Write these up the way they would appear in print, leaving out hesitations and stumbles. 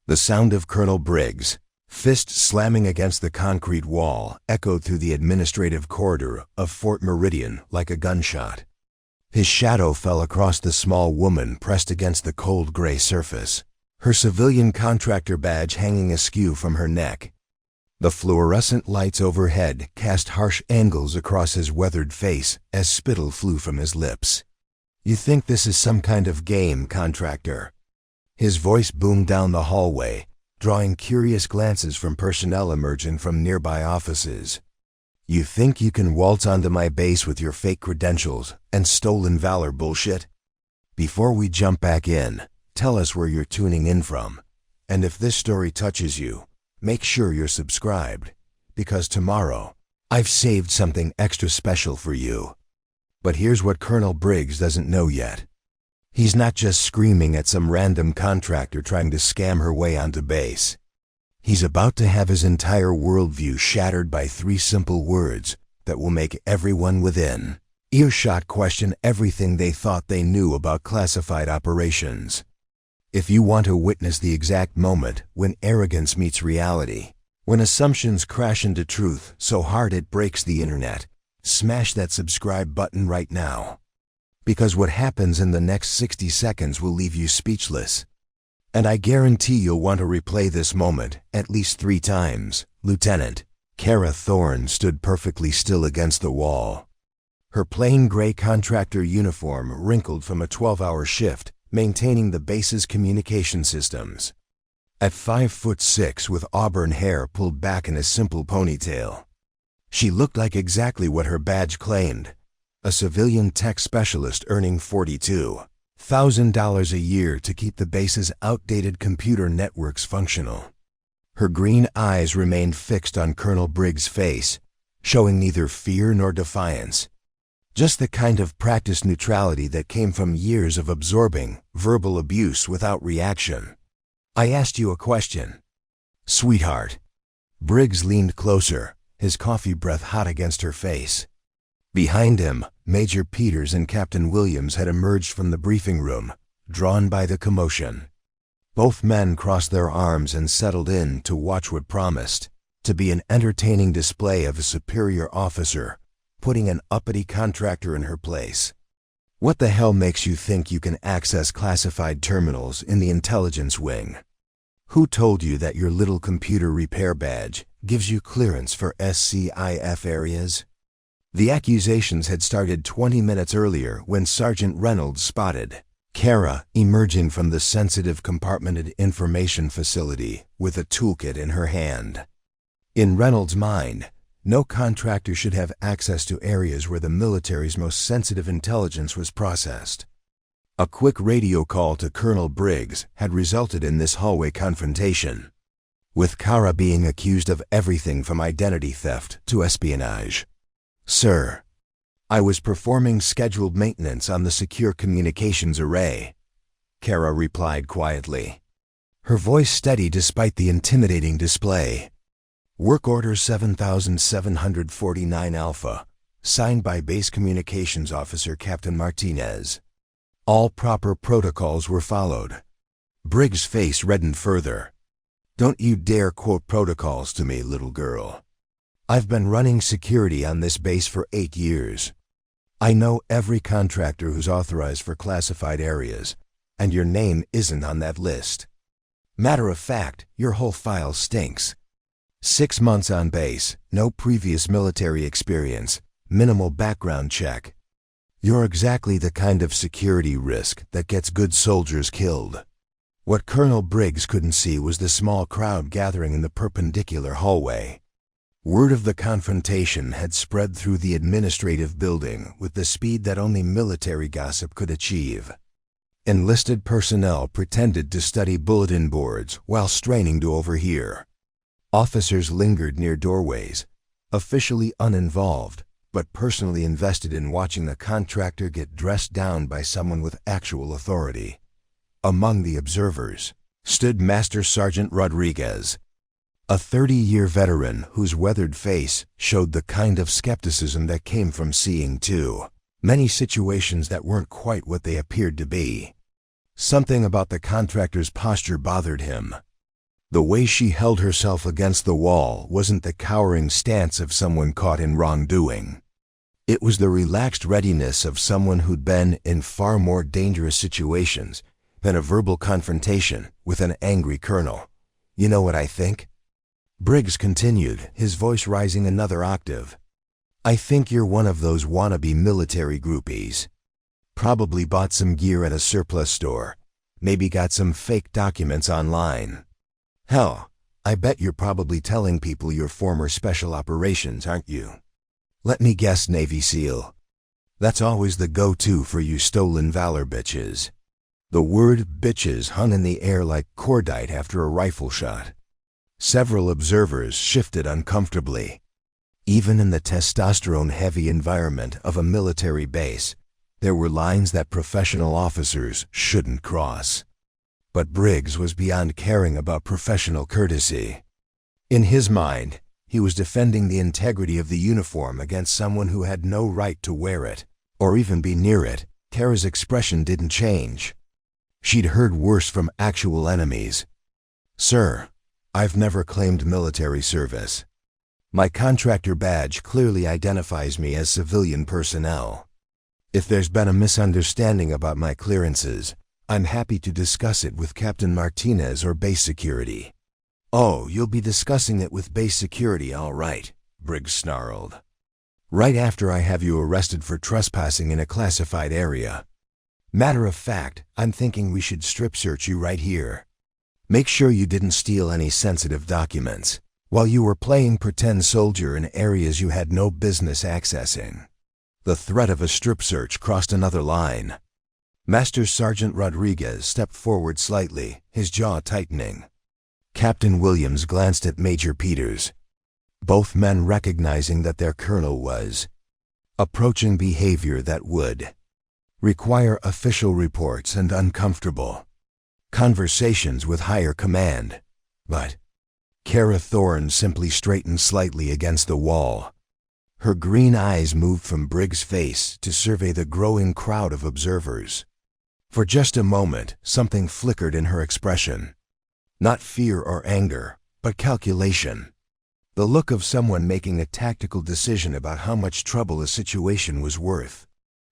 The sound of Colonel Briggs' fist slamming against the concrete wall echoed through the administrative corridor of Fort Meridian like a gunshot. His shadow fell across the small woman pressed against the cold gray surface, her civilian contractor badge hanging askew from her neck. The fluorescent lights overhead cast harsh angles across his weathered face as spittle flew from his lips. "You think this is some kind of game, contractor?" His voice boomed down the hallway, drawing curious glances from personnel emerging from nearby offices. "You think you can waltz onto my base with your fake credentials and stolen valor bullshit? Before we jump back in, tell us where you're tuning in from. And if this story touches you, make sure you're subscribed, because tomorrow, I've saved something extra special for you." But here's what Colonel Briggs doesn't know yet. He's not just screaming at some random contractor trying to scam her way onto base. He's about to have his entire worldview shattered by 3 simple words that will make everyone within earshot question everything they thought they knew about classified operations. If you want to witness the exact moment when arrogance meets reality, when assumptions crash into truth so hard it breaks the internet, smash that subscribe button right now. Because what happens in the next 60 seconds will leave you speechless. And I guarantee you'll want to replay this moment at least 3 times. Lieutenant Kara Thorne stood perfectly still against the wall. Her plain gray contractor uniform wrinkled from a 12-hour shift, maintaining the base's communication systems. At 5'6" with auburn hair pulled back in a simple ponytail, she looked like exactly what her badge claimed, a civilian tech specialist earning $42,000 a year to keep the base's outdated computer networks functional. Her green eyes remained fixed on Colonel Briggs' face, showing neither fear nor defiance. Just the kind of practiced neutrality that came from years of absorbing verbal abuse without reaction. "I asked you a question, sweetheart." Briggs leaned closer, his coffee breath hot against her face. Behind him, Major Peters and Captain Williams had emerged from the briefing room, drawn by the commotion. Both men crossed their arms and settled in to watch what promised to be an entertaining display of a superior officer putting an uppity contractor in her place. "What the hell makes you think you can access classified terminals in the intelligence wing? Who told you that your little computer repair badge gives you clearance for SCIF areas?" The accusations had started 20 minutes earlier when Sergeant Reynolds spotted Kara emerging from the sensitive compartmented information facility with a toolkit in her hand. In Reynolds' mind, no contractor should have access to areas where the military's most sensitive intelligence was processed. A quick radio call to Colonel Briggs had resulted in this hallway confrontation, with Kara being accused of everything from identity theft to espionage. "Sir, I was performing scheduled maintenance on the secure communications array," Kara replied quietly, her voice steady despite the intimidating display. "Work Order 7749 Alpha, signed by Base Communications Officer Captain Martinez. All proper protocols were followed." Briggs' face reddened further. "Don't you dare quote protocols to me, little girl. I've been running security on this base for 8 years. I know every contractor who's authorized for classified areas, and your name isn't on that list. Matter of fact, your whole file stinks. 6 months on base, no previous military experience, minimal background check. You're exactly the kind of security risk that gets good soldiers killed." What Colonel Briggs couldn't see was the small crowd gathering in the perpendicular hallway. Word of the confrontation had spread through the administrative building with the speed that only military gossip could achieve. Enlisted personnel pretended to study bulletin boards while straining to overhear. Officers lingered near doorways, officially uninvolved, but personally invested in watching the contractor get dressed down by someone with actual authority. Among the observers stood Master Sergeant Rodriguez, a 30-year veteran whose weathered face showed the kind of skepticism that came from seeing too many situations that weren't quite what they appeared to be. Something about the contractor's posture bothered him. The way she held herself against the wall wasn't the cowering stance of someone caught in wrongdoing. It was the relaxed readiness of someone who'd been in far more dangerous situations than a verbal confrontation with an angry colonel. You know what I think? Briggs continued, his voice rising another octave. I think you're one of those wannabe military groupies. Probably bought some gear at a surplus store. Maybe got some fake documents online. Hell, I bet you're probably telling people you're former special operations, aren't you? Let me guess, Navy SEAL. That's always the go-to for you stolen valor bitches. The word bitches hung in the air like cordite after a rifle shot. Several observers shifted uncomfortably. Even in the testosterone-heavy environment of a military base, there were lines that professional officers shouldn't cross. But Briggs was beyond caring about professional courtesy. In his mind, he was defending the integrity of the uniform against someone who had no right to wear it, or even be near it. Kara's expression didn't change. She'd heard worse from actual enemies. Sir, I've never claimed military service. My contractor badge clearly identifies me as civilian personnel. If there's been a misunderstanding about my clearances, I'm happy to discuss it with Captain Martinez or base security. Oh, you'll be discussing it with base security, all right, Briggs snarled. Right after I have you arrested for trespassing in a classified area. Matter of fact, I'm thinking we should strip search you right here. Make sure you didn't steal any sensitive documents while you were playing pretend soldier in areas you had no business accessing. The threat of a strip search crossed another line. Master Sergeant Rodriguez stepped forward slightly, his jaw tightening. Captain Williams glanced at Major Peters, both men recognizing that their colonel was approaching behavior that would require official reports and uncomfortable conversations with higher command. But Kara Thorne simply straightened slightly against the wall. Her green eyes moved from Briggs' face to survey the growing crowd of observers. For just a moment, something flickered in her expression. Not fear or anger, but calculation. The look of someone making a tactical decision about how much trouble a situation was worth.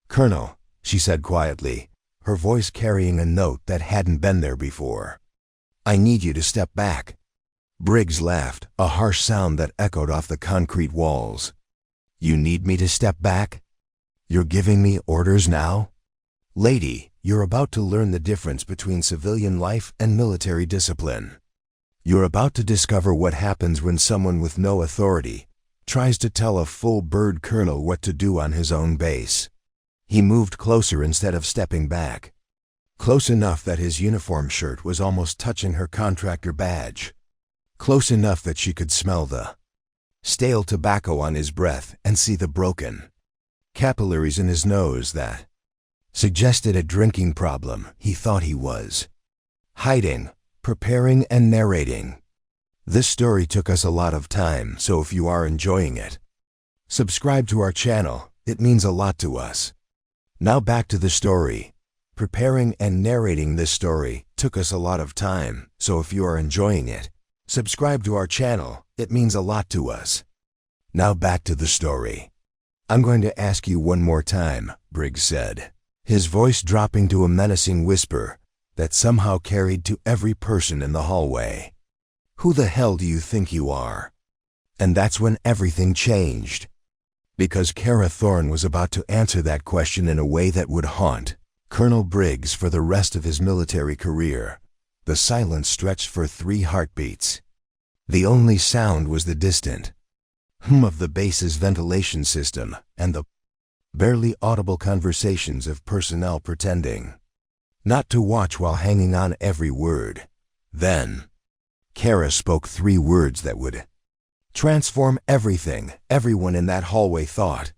Colonel, she said quietly, her voice carrying a note that hadn't been there before. I need you to step back. Briggs laughed, a harsh sound that echoed off the concrete walls. You need me to step back? You're giving me orders now? Lady, you're about to learn the difference between civilian life and military discipline. You're about to discover what happens when someone with no authority tries to tell a full-bird colonel what to do on his own base. He moved closer instead of stepping back. Close enough that his uniform shirt was almost touching her contractor badge. Close enough that she could smell the stale tobacco on his breath and see the broken capillaries in his nose that suggested a drinking problem he thought he was hiding, preparing, and narrating. This story took us a lot of time, so if you are enjoying it, subscribe to our channel. It means a lot to us. Now back to the story. Preparing and narrating this story took us a lot of time, so if you are enjoying it, subscribe to our channel. It means a lot to us. Now back to the story. I'm going to ask you one more time, Briggs said, his voice dropping to a menacing whisper that somehow carried to every person in the hallway. Who the hell do you think you are? And that's when everything changed. Because Kara Thorne was about to answer that question in a way that would haunt Colonel Briggs for the rest of his military career. The silence stretched for 3 heartbeats. The only sound was the distant hum of the base's ventilation system and the barely audible conversations of personnel pretending not to watch while hanging on every word. Then, Kara spoke 3 words that would transform everything everyone in that hallway thought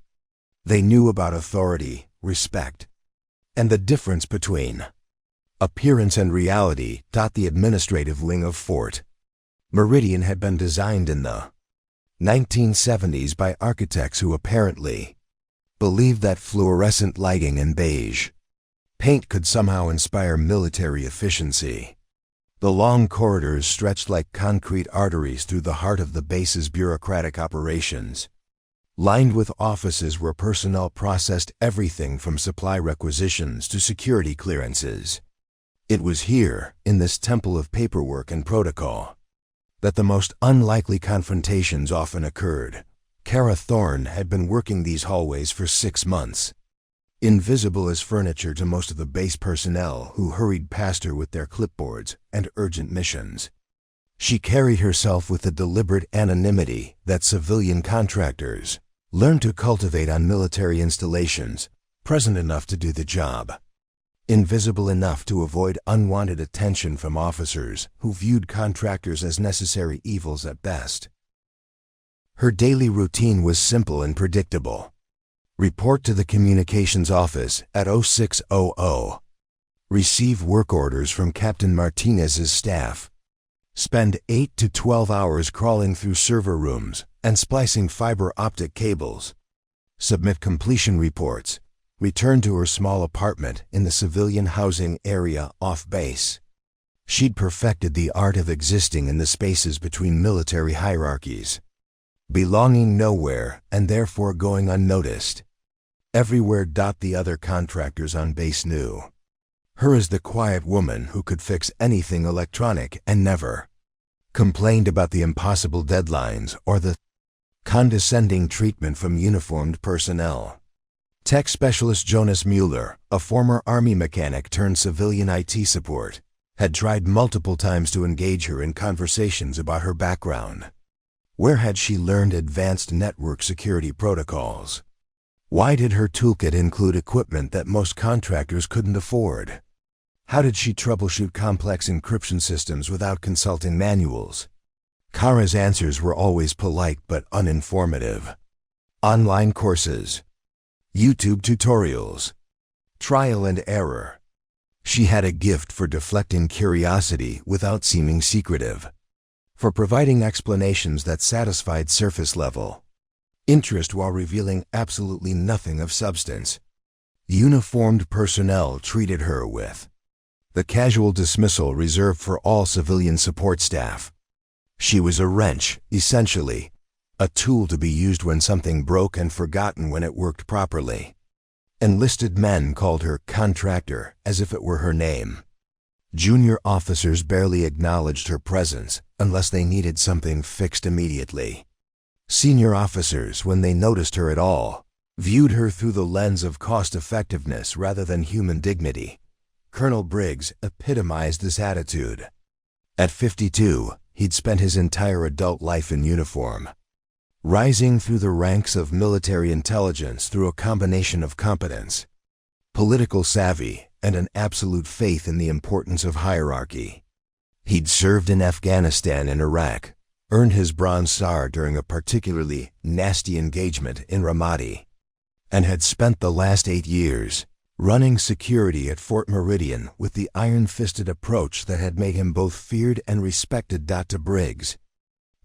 they knew about authority, respect, and the difference between appearance and reality. The administrative wing of Fort Meridian had been designed in the 1970s by architects who apparently believed that fluorescent lighting and beige paint could somehow inspire military efficiency. The long corridors stretched like concrete arteries through the heart of the base's bureaucratic operations, lined with offices where personnel processed everything from supply requisitions to security clearances. It was here, in this temple of paperwork and protocol, that the most unlikely confrontations often occurred. Kara Thorne had been working these hallways for 6 months, invisible as furniture to most of the base personnel who hurried past her with their clipboards and urgent missions. She carried herself with the deliberate anonymity that civilian contractors learned to cultivate on military installations, present enough to do the job, invisible enough to avoid unwanted attention from officers who viewed contractors as necessary evils at best. Her daily routine was simple and predictable. Report to the communications office at 0600. Receive work orders from Captain Martinez's staff. Spend 8 to 12 hours crawling through server rooms and splicing fiber optic cables. Submit completion reports. Return to her small apartment in the civilian housing area off base. She'd perfected the art of existing in the spaces between military hierarchies, belonging nowhere and therefore going unnoticed. Everywhere. The other contractors on base knew her as the quiet woman who could fix anything electronic and never complained about the impossible deadlines or the condescending treatment from uniformed personnel. Tech specialist Jonas Mueller, a former Army mechanic turned civilian IT support, had tried multiple times to engage her in conversations about her background. Where had she learned advanced network security protocols? Why did her toolkit include equipment that most contractors couldn't afford? How did she troubleshoot complex encryption systems without consulting manuals? Kara's answers were always polite but uninformative. Online courses, YouTube tutorials, trial and error. She had a gift for deflecting curiosity without seeming secretive, for providing explanations that satisfied surface-level interest while revealing absolutely nothing of substance. Uniformed personnel treated her with the casual dismissal reserved for all civilian support staff. She was a wrench, essentially, a tool to be used when something broke and forgotten when it worked properly. Enlisted men called her contractor as if it were her name. Junior officers barely acknowledged her presence unless they needed something fixed immediately. Senior officers, when they noticed her at all, viewed her through the lens of cost-effectiveness rather than human dignity. Colonel Briggs epitomized this attitude. At 52, he'd spent his entire adult life in uniform, rising through the ranks of military intelligence through a combination of competence, political savvy, and an absolute faith in the importance of hierarchy. He'd served in Afghanistan and Iraq, earned his Bronze Star during a particularly nasty engagement in Ramadi, and had spent the last 8 years running security at Fort Meridian with the iron-fisted approach that had made him both feared and respected. To Briggs,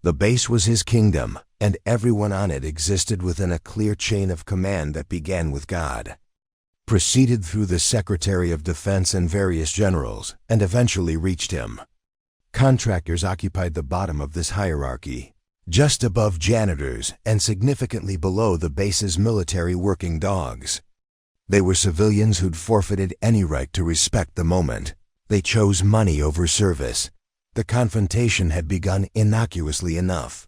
the base was his kingdom, and everyone on it existed within a clear chain of command that began with God, proceeded through the Secretary of Defense and various generals, and eventually reached him. Contractors occupied the bottom of this hierarchy, just above janitors and significantly below the base's military working dogs. They were civilians who'd forfeited any right to respect the moment. They chose money over service. The confrontation had begun innocuously enough.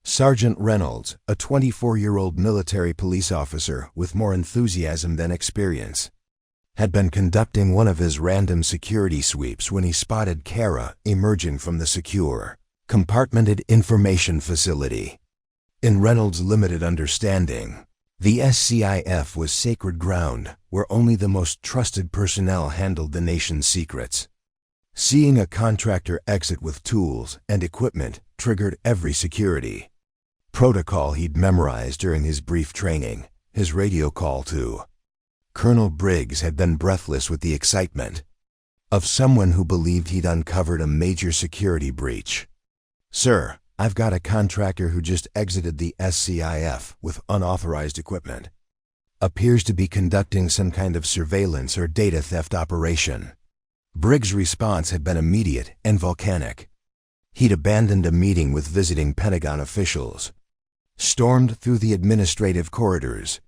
Sergeant Reynolds, a 24-year-old military police officer with more enthusiasm than experience, had been conducting one of his random security sweeps when he spotted Kara emerging from the secure, compartmented information facility. In Reynolds' limited understanding, the SCIF was sacred ground where only the most trusted personnel handled the nation's secrets. Seeing a contractor exit with tools and equipment triggered every security protocol he'd memorized during his brief training. His radio call to Colonel Briggs had been breathless with the excitement of someone who believed he'd uncovered a major security breach. "Sir, I've got a contractor who just exited the SCIF with unauthorized equipment. Appears to be conducting some kind of surveillance or data theft operation. Briggs' response had been immediate and volcanic. He'd abandoned a meeting with visiting Pentagon officials, stormed through the administrative corridors,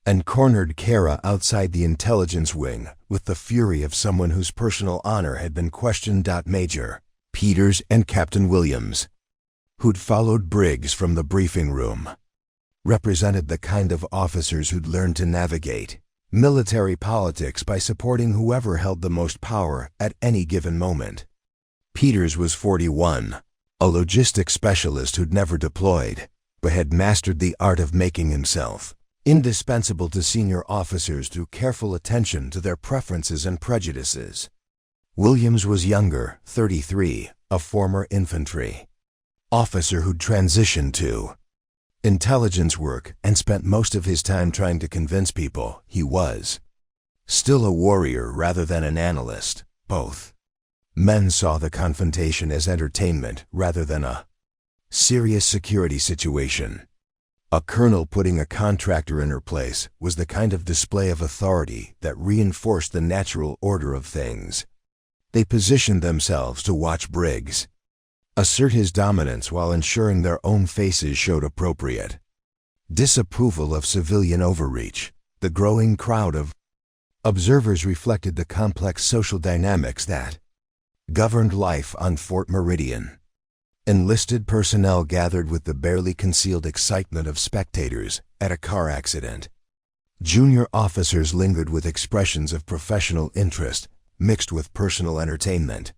and cornered Kara outside the intelligence wing with the fury of someone whose personal honor had been questioned. Major Peters and Captain Williams, who'd followed Briggs from the briefing room, represented the kind of officers who'd learned to navigate military politics by supporting whoever held the most power at any given moment. Peters was 41, a logistics specialist who'd never deployed, but had mastered the art of making himself indispensable to senior officers through careful attention to their preferences and prejudices. Williams was younger, 33, a former infantry officer who'd transitioned to intelligence work and spent most of his time trying to convince people he was still a warrior rather than an analyst. Both men saw the confrontation as entertainment rather than a serious security situation. A colonel putting a contractor in her place was the kind of display of authority that reinforced the natural order of things. They positioned themselves to watch Briggs assert his dominance while ensuring their own faces showed appropriate disapproval of civilian overreach. The growing crowd of observers reflected the complex social dynamics that governed life on Fort Meridian. Enlisted personnel gathered with the barely concealed excitement of spectators at a car accident. Junior officers lingered with expressions of professional interest mixed with personal entertainment.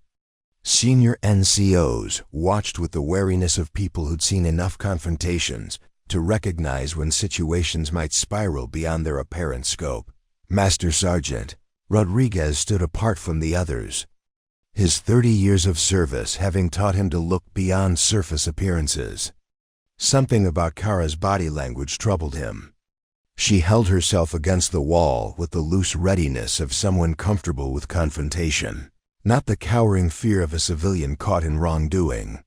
Senior NCOs watched with the wariness of people who'd seen enough confrontations to recognize when situations might spiral beyond their apparent scope. Master Sergeant Rodriguez stood apart from the others, his 30 years of service having taught him to look beyond surface appearances. Something about Kara's body language troubled him. She held herself against the wall with the loose readiness of someone comfortable with confrontation, not the cowering fear of a civilian caught in wrongdoing.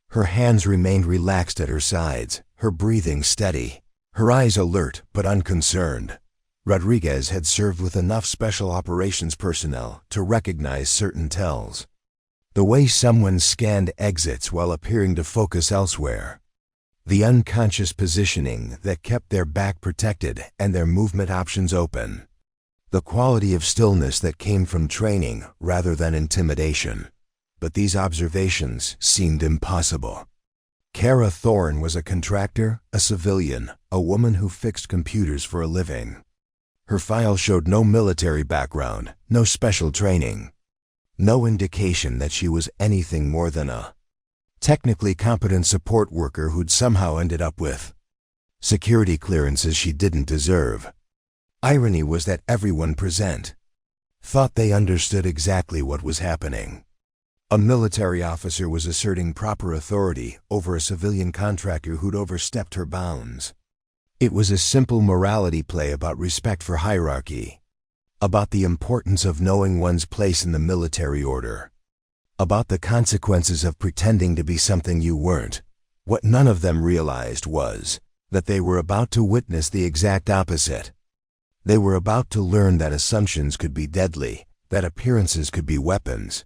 Her hands remained relaxed at her sides, her breathing steady, her eyes alert but unconcerned. Rodriguez had served with enough special operations personnel to recognize certain tells. The way someone scanned exits while appearing to focus elsewhere. The unconscious positioning that kept their back protected and their movement options open. The quality of stillness that came from training rather than intimidation. But these observations seemed impossible. Kara Thorne was a contractor, a civilian, a woman who fixed computers for a living. Her file showed no military background, no special training, no indication that she was anything more than a technically competent support worker who'd somehow ended up with security clearances she didn't deserve. Irony was that everyone present thought they understood exactly what was happening. A military officer was asserting proper authority over a civilian contractor who'd overstepped her bounds. It was a simple morality play about respect for hierarchy, about the importance of knowing one's place in the military order, about the consequences of pretending to be something you weren't. What none of them realized was that they were about to witness the exact opposite. They were about to learn that assumptions could be deadly, that appearances could be weapons,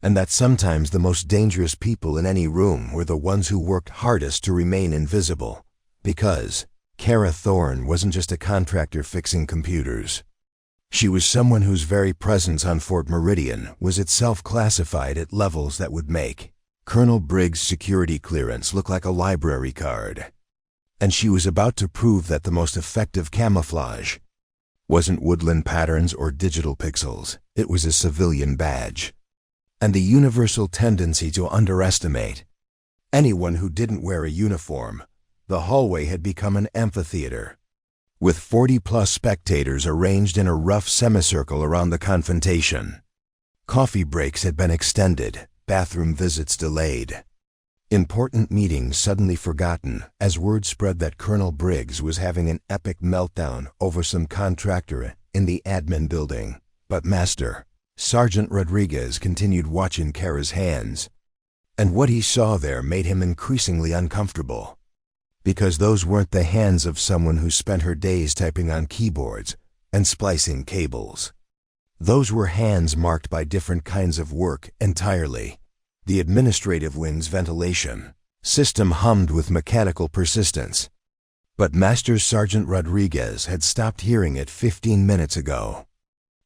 and that sometimes the most dangerous people in any room were the ones who worked hardest to remain invisible. Because Kara Thorne wasn't just a contractor fixing computers. She was someone whose very presence on Fort Meridian was itself classified at levels that would make Colonel Briggs' security clearance look like a library card. And she was about to prove that the most effective camouflage wasn't woodland patterns or digital pixels, it was a civilian badge. And the universal tendency to underestimate anyone who didn't wear a uniform. The hallway had become an amphitheater, with 40-plus spectators arranged in a rough semicircle around the confrontation. Coffee breaks had been extended, bathroom visits delayed. Important meetings suddenly forgotten as word spread that Colonel Briggs was having an epic meltdown over some contractor in the admin building. But Master Sergeant Rodriguez continued watching Kara's hands, and what he saw there made him increasingly uncomfortable. Because those weren't the hands of someone who spent her days typing on keyboards and splicing cables. Those were hands marked by different kinds of work entirely. The administrative wing's ventilation system hummed with mechanical persistence. But Master Sergeant Rodriguez had stopped hearing it 15 minutes ago.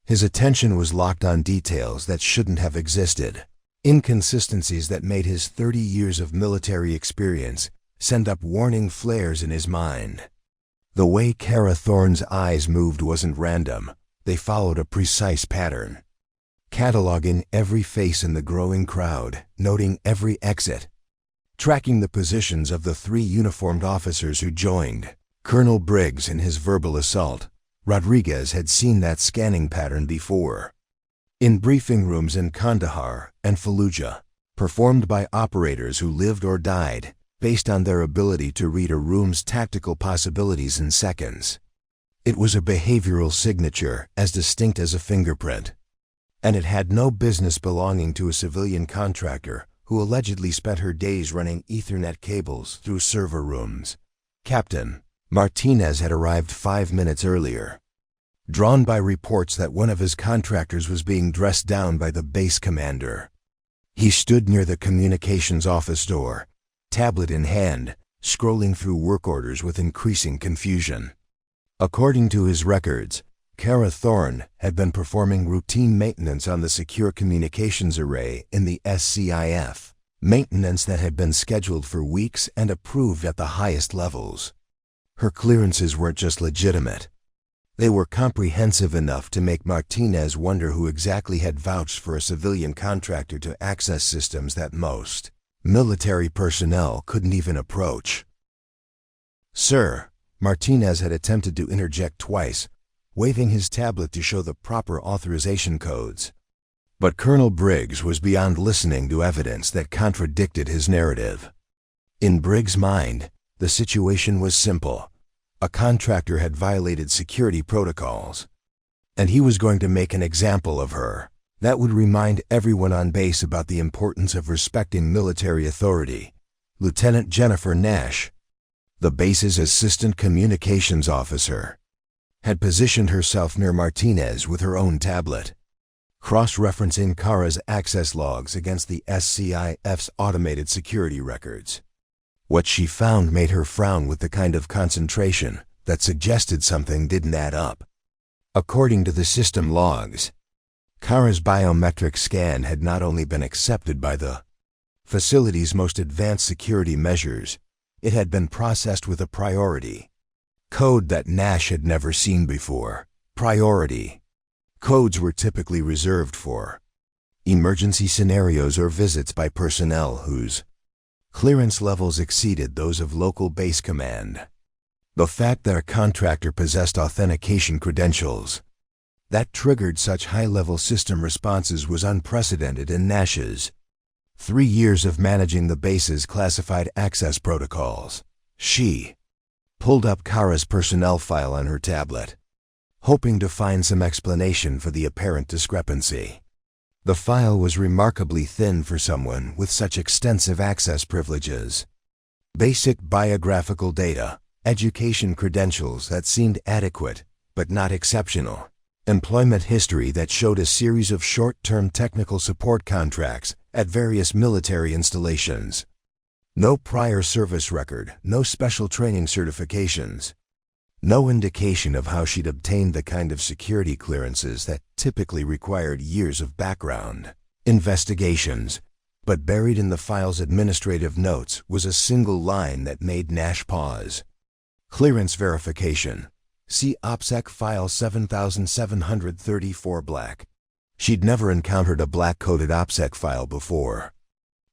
His attention was locked on details that shouldn't have existed, inconsistencies that made his 30 years of military experience send up warning flares in his mind. The way Kara Thorne's eyes moved wasn't random. They followed a precise pattern, cataloging every face in the growing crowd, noting every exit, tracking the positions of the 3 uniformed officers who joined Colonel Briggs in his verbal assault. Rodriguez had seen that scanning pattern before, in briefing rooms in Kandahar and Fallujah, performed by operators who lived or died based on their ability to read a room's tactical possibilities in seconds. It was a behavioral signature as distinct as a fingerprint, and it had no business belonging to a civilian contractor who allegedly spent her days running Ethernet cables through server rooms. Captain Martinez had arrived 5 minutes earlier, drawn by reports that one of his contractors was being dressed down by the base commander. He stood near the communications office door, tablet in hand, scrolling through work orders with increasing confusion. According to his records, Kara Thorne had been performing routine maintenance on the secure communications array in the SCIF, maintenance that had been scheduled for weeks and approved at the highest levels. Her clearances weren't just legitimate. They were comprehensive enough to make Martinez wonder who exactly had vouched for a civilian contractor to access systems that most military personnel couldn't even approach. "Sir," Martinez had attempted to interject twice, waving his tablet to show the proper authorization codes. But Colonel Briggs was beyond listening to evidence that contradicted his narrative. In Briggs' mind, the situation was simple. A contractor had violated security protocols, and he was going to make an example of her. That would remind everyone on base about the importance of respecting military authority. Lieutenant Jennifer Nash, the base's assistant communications officer, had positioned herself near Martinez with her own tablet, cross-referencing Kara's access logs against the SCIF's automated security records. What she found made her frown with the kind of concentration that suggested something didn't add up. According to the system logs, Kara's biometric scan had not only been accepted by the facility's most advanced security measures, it had been processed with a priority code that Nash had never seen before. Priority codes were typically reserved for emergency scenarios or visits by personnel whose clearance levels exceeded those of local base command. The fact that a contractor possessed authentication credentials that triggered such high-level system responses was unprecedented in Nash's 3 years of managing the base's classified access protocols. She pulled up Kara's personnel file on her tablet, hoping to find some explanation for the apparent discrepancy. The file was remarkably thin for someone with such extensive access privileges. Basic biographical data, education credentials that seemed adequate but not exceptional, employment history that showed a series of short-term technical support contracts at various military installations. No prior service record, no special training certifications, no indication of how she'd obtained the kind of security clearances that typically required years of background investigations. But buried in the file's administrative notes was a single line that made Nash pause. Clearance verification. See OPSEC file 7734 black. She'd never encountered a black-coded OPSEC file before,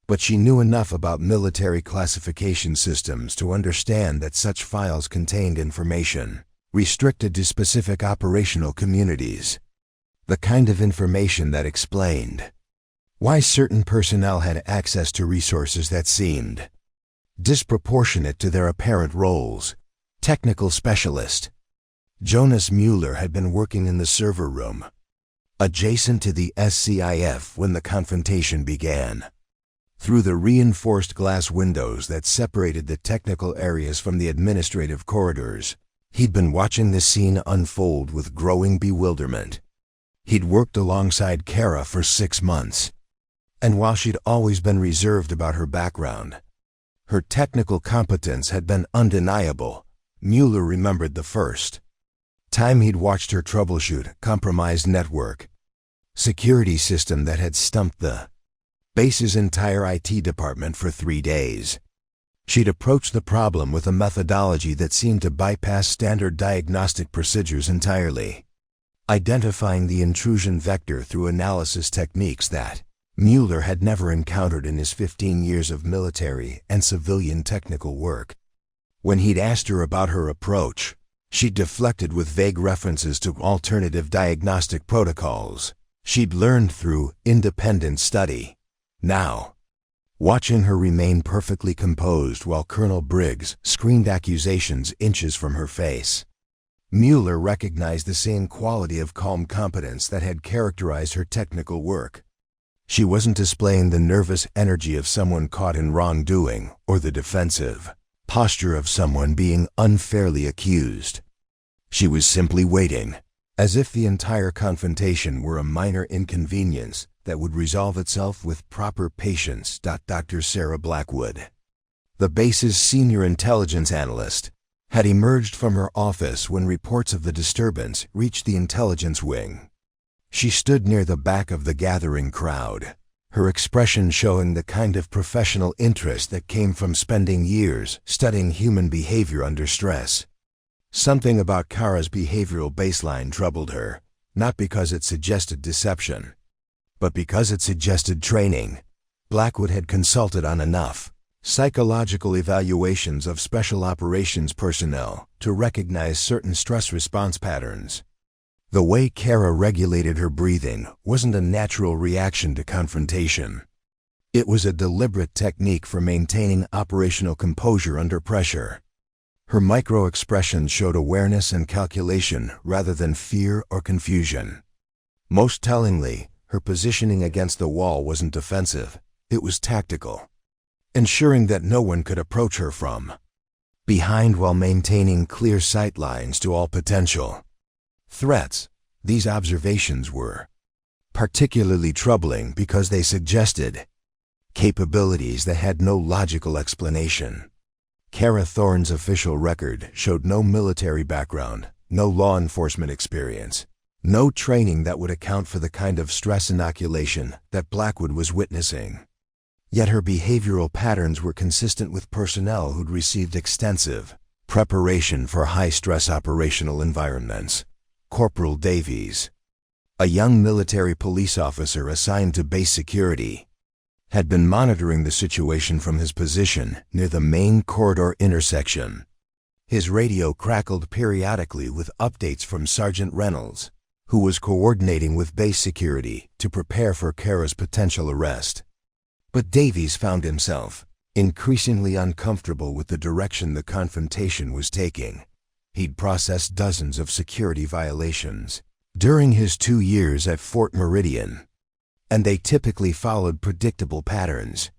but she knew enough about military classification systems to understand that such files contained information restricted to specific operational communities. The kind of information that explained why certain personnel had access to resources that seemed disproportionate to their apparent roles. Technical specialist Jonas Mueller had been working in the server room, adjacent to the SCIF when the confrontation began. Through the reinforced glass windows that separated the technical areas from the administrative corridors, he'd been watching the scene unfold with growing bewilderment. He'd worked alongside Kara for 6 months. And while she'd always been reserved about her background, her technical competence had been undeniable. Mueller remembered the first time he'd watched her troubleshoot a compromised network security system that had stumped the base's entire IT department for 3 days. She'd approached the problem with a methodology that seemed to bypass standard diagnostic procedures entirely, identifying the intrusion vector through analysis techniques that Mueller had never encountered in his 15 years of military and civilian technical work. When he'd asked her about her approach, she deflected with vague references to alternative diagnostic protocols she'd learned through independent study. Now, watching her remain perfectly composed while Colonel Briggs screamed accusations inches from her face, Mueller recognized the same quality of calm competence that had characterized her technical work. She wasn't displaying the nervous energy of someone caught in wrongdoing or the defensive posture of someone being unfairly accused. She was simply waiting, as if the entire confrontation were a minor inconvenience that would resolve itself with proper patience. Dr. Sarah Blackwood, the base's senior intelligence analyst, had emerged from her office when reports of the disturbance reached the intelligence wing. She stood near the back of the gathering crowd, her expression showing the kind of professional interest that came from spending years studying human behavior under stress. Something about Kara's behavioral baseline troubled her, not because it suggested deception, but because it suggested training. Blackwood had consulted on enough psychological evaluations of special operations personnel to recognize certain stress response patterns. The way Kara regulated her breathing wasn't a natural reaction to confrontation. It was a deliberate technique for maintaining operational composure under pressure. Her micro-expressions showed awareness and calculation rather than fear or confusion. Most tellingly, her positioning against the wall wasn't defensive, it was tactical, ensuring that no one could approach her from behind while maintaining clear sight lines to all potential threats. These observations were particularly troubling because they suggested capabilities that had no logical explanation. Kara Thorne's official record showed no military background, no law enforcement experience, no training that would account for the kind of stress inoculation that Blackwood was witnessing. Yet her behavioral patterns were consistent with personnel who'd received extensive preparation for high-stress operational environments. Corporal Davies, a young military police officer assigned to base security, had been monitoring the situation from his position near the main corridor intersection. His radio crackled periodically with updates from Sergeant Reynolds, who was coordinating with base security to prepare for Kara's potential arrest. But Davies found himself increasingly uncomfortable with the direction the confrontation was taking. He'd processed dozens of security violations during his 2 years at Fort Meridian, and they typically followed predictable patterns.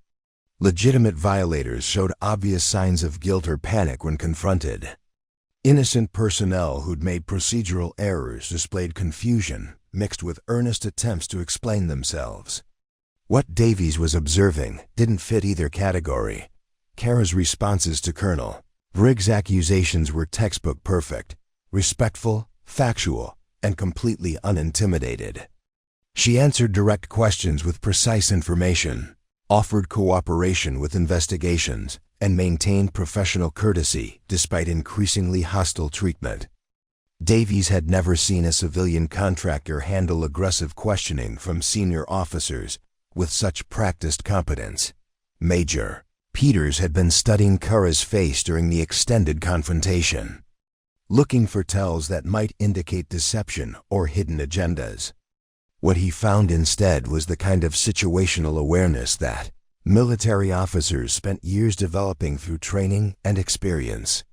Legitimate violators showed obvious signs of guilt or panic when confronted. Innocent personnel who'd made procedural errors displayed confusion mixed with earnest attempts to explain themselves. What Davies was observing didn't fit either category. Kara's responses to Colonel Briggs' accusations were textbook perfect, respectful, factual, and completely unintimidated. She answered direct questions with precise information, offered cooperation with investigations, and maintained professional courtesy despite increasingly hostile treatment. Davies had never seen a civilian contractor handle aggressive questioning from senior officers with such practiced competence. Major Peters had been studying Kara's face during the extended confrontation, looking for tells that might indicate deception or hidden agendas. What he found instead was the kind of situational awareness that military officers spent years developing through training and experience.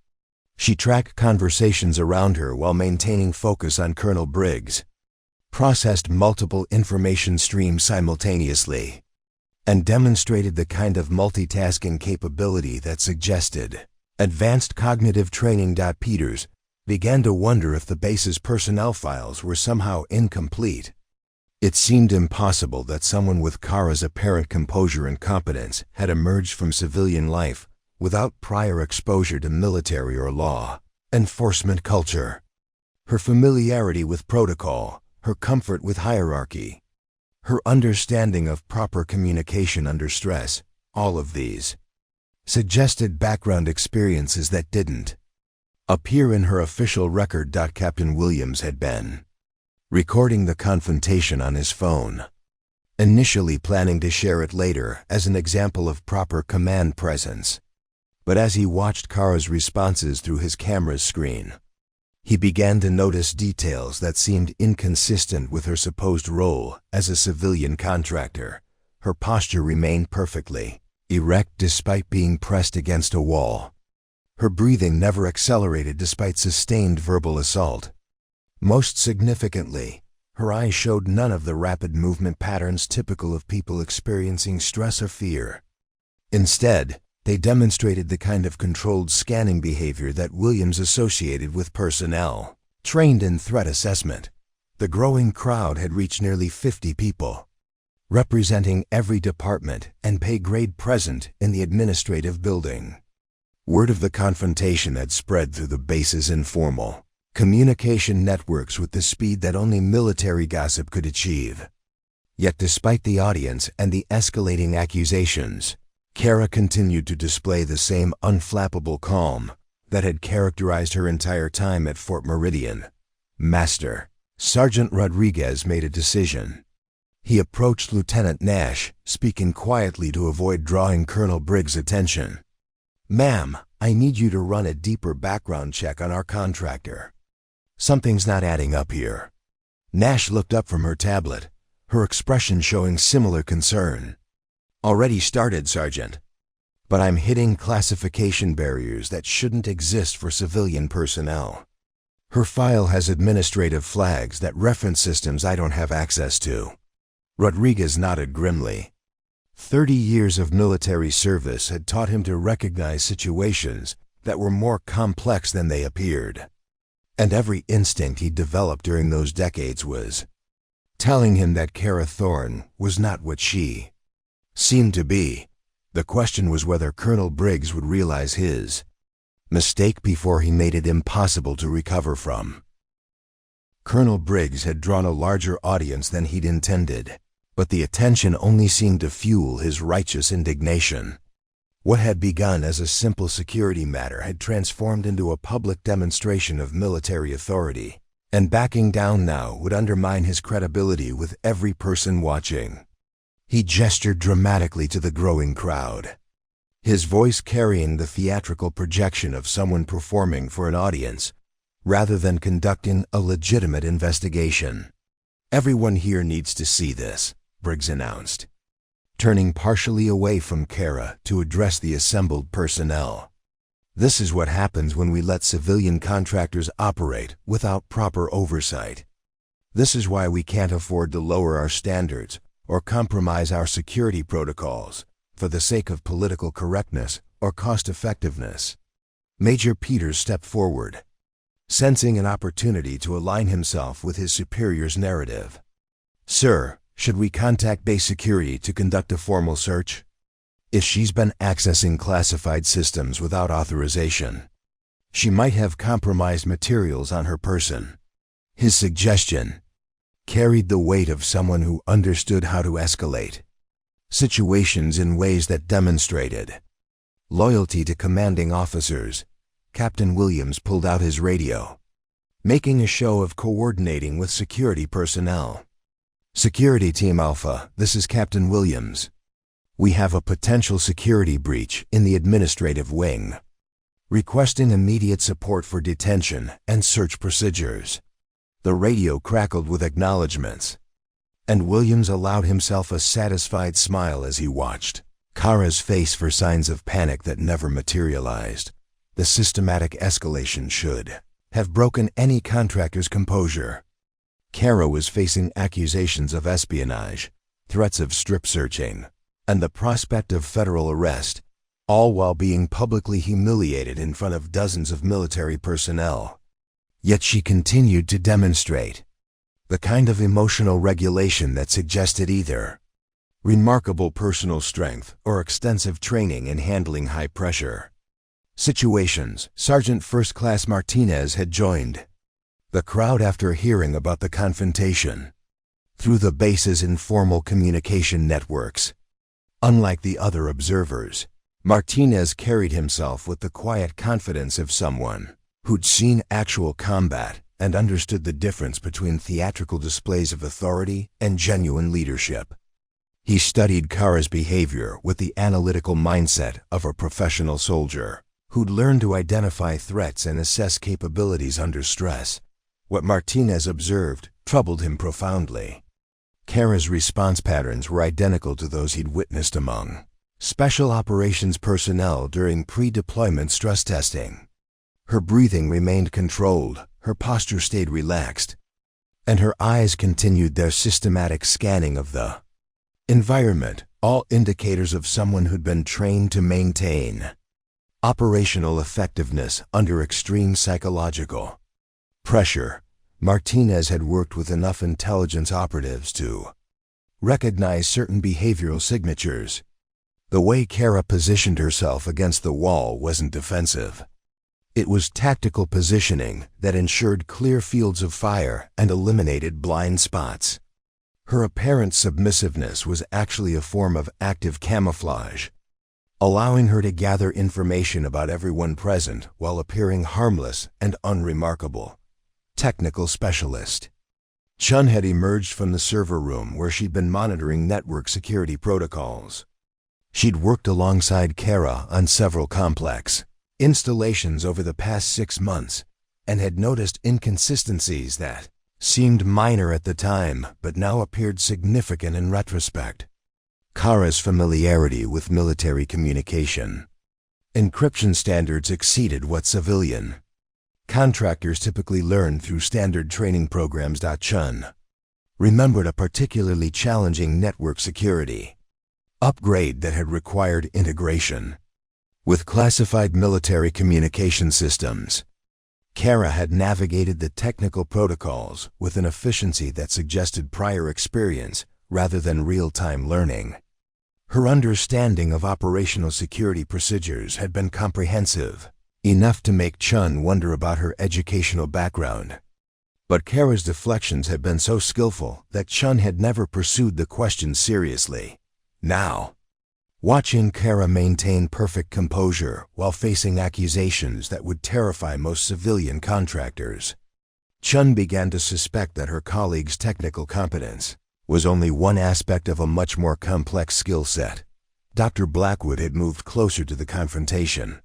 She tracked conversations around her while maintaining focus on Colonel Briggs, processed multiple information streams simultaneously, and demonstrated the kind of multitasking capability that suggested advanced cognitive training. Peters began to wonder if the base's personnel files were somehow incomplete It seemed impossible that someone with Kara's apparent composure and competence had emerged from civilian life without prior exposure to military or law enforcement culture. Her familiarity with protocol, her comfort with hierarchy, her understanding of proper communication under stress, all of these suggested background experiences that didn't appear in her official record. Captain Williams had been recording the confrontation on his phone, initially planning to share it later as an example of proper command presence. But as he watched Kara's responses through his camera's screen, he began to notice details that seemed inconsistent with her supposed role as a civilian contractor. Her posture remained perfectly erect despite being pressed against a wall. Her breathing never accelerated despite sustained verbal assault. Most significantly, her eyes showed none of the rapid movement patterns typical of people experiencing stress or fear. Instead, they demonstrated the kind of controlled scanning behavior that Williams associated with personnel trained in threat assessment. The growing crowd had reached nearly 50 people, representing every department and pay grade present in the administrative building. Word of the confrontation had spread through the base's informal communication networks with the speed that only military gossip could achieve. Yet despite the audience and the escalating accusations, Kara continued to display the same unflappable calm that had characterized her entire time at Fort Meridian. Master Sergeant Rodriguez made a decision. He approached Lieutenant Nash, speaking quietly to avoid drawing Colonel Briggs' attention. "Ma'am, I need you to run a deeper background check on our contractor. Something's not adding up here." Nash looked up from her tablet, her expression showing similar concern. "Already started, Sergeant. But I'm hitting classification barriers that shouldn't exist for civilian personnel. Her file has administrative flags that reference systems I don't have access to." Rodriguez nodded grimly. 30 years of military service had taught him to recognize situations that were more complex than they appeared. And every instinct he developed during those decades was telling him that Kara Thorne was not what she seemed to be. The question was whether Colonel Briggs would realize his mistake before he made it impossible to recover from. Colonel Briggs had drawn a larger audience than he'd intended, but the attention only seemed to fuel his righteous indignation. What had begun as a simple security matter had transformed into a public demonstration of military authority, and backing down now would undermine his credibility with every person watching. He gestured dramatically to the growing crowd, his voice carrying the theatrical projection of someone performing for an audience rather than conducting a legitimate investigation. "Everyone here needs to see this," Briggs announced, turning partially away from Kara to address the assembled personnel. "This is what happens when we let civilian contractors operate without proper oversight. This is why we can't afford to lower our standards or compromise our security protocols for the sake of political correctness or cost-effectiveness." Major Peters stepped forward, sensing an opportunity to align himself with his superior's narrative. "Sir, should we contact base security to conduct a formal search? If she's been accessing classified systems without authorization, she might have compromised materials on her person." His suggestion carried the weight of someone who understood how to escalate situations in ways that demonstrated loyalty to commanding officers. Captain Williams pulled out his radio, making a show of coordinating with security personnel. "Security Team Alpha, this is Captain Williams. We have a potential security breach in the administrative wing. Requesting immediate support for detention and search procedures." The radio crackled with acknowledgments, and Williams allowed himself a satisfied smile as he watched Kara's face for signs of panic that never materialized. The systematic escalation should have broken any contractor's composure. Kara was facing accusations of espionage, threats of strip searching, and the prospect of federal arrest, all while being publicly humiliated in front of dozens of military personnel. Yet she continued to demonstrate The kind of emotional regulation that suggested either remarkable personal strength or extensive training in handling high-pressure situations. Sergeant First Class Martinez had joined the crowd after hearing about the confrontation through the base's informal communication networks. Unlike the other observers, Martinez carried himself with the quiet confidence of someone who'd seen actual combat and understood the difference between theatrical displays of authority and genuine leadership. He studied Kara's behavior with the analytical mindset of a professional soldier who'd learned to identify threats and assess capabilities under stress. What Martinez observed troubled him profoundly. Kara's response patterns were identical to those he'd witnessed among special operations personnel during pre-deployment stress testing. Her breathing remained controlled, her posture stayed relaxed, and her eyes continued their systematic scanning of the environment, all indicators of someone who'd been trained to maintain operational effectiveness under extreme psychological pressure. Martinez had worked with enough intelligence operatives to recognize certain behavioral signatures. The way Kara positioned herself against the wall wasn't defensive. It was tactical positioning that ensured clear fields of fire and eliminated blind spots. Her apparent submissiveness was actually a form of active camouflage, allowing her to gather information about everyone present while appearing harmless and unremarkable. Technical specialist. Chun had emerged from the server room where she'd been monitoring network security protocols. She'd worked alongside Kara on several complex installations over the past 6 months and had noticed inconsistencies that seemed minor at the time but now appeared significant in retrospect. Kara's familiarity with military communication encryption standards exceeded what civilian contractors typically learn through standard training programs. Chun remembered a particularly challenging network security upgrade that had required integration with classified military communication systems. Kara had navigated the technical protocols with an efficiency that suggested prior experience rather than real-time learning. Her understanding of operational security procedures had been comprehensive, enough to make Chun wonder about her educational background. But Kara's deflections had been so skillful that Chun had never pursued the question seriously. Now, watching Kara maintain perfect composure while facing accusations that would terrify most civilian contractors, Chun began to suspect that her colleague's technical competence was only one aspect of a much more complex skill set. Dr. Blackwood had moved closer to the confrontation,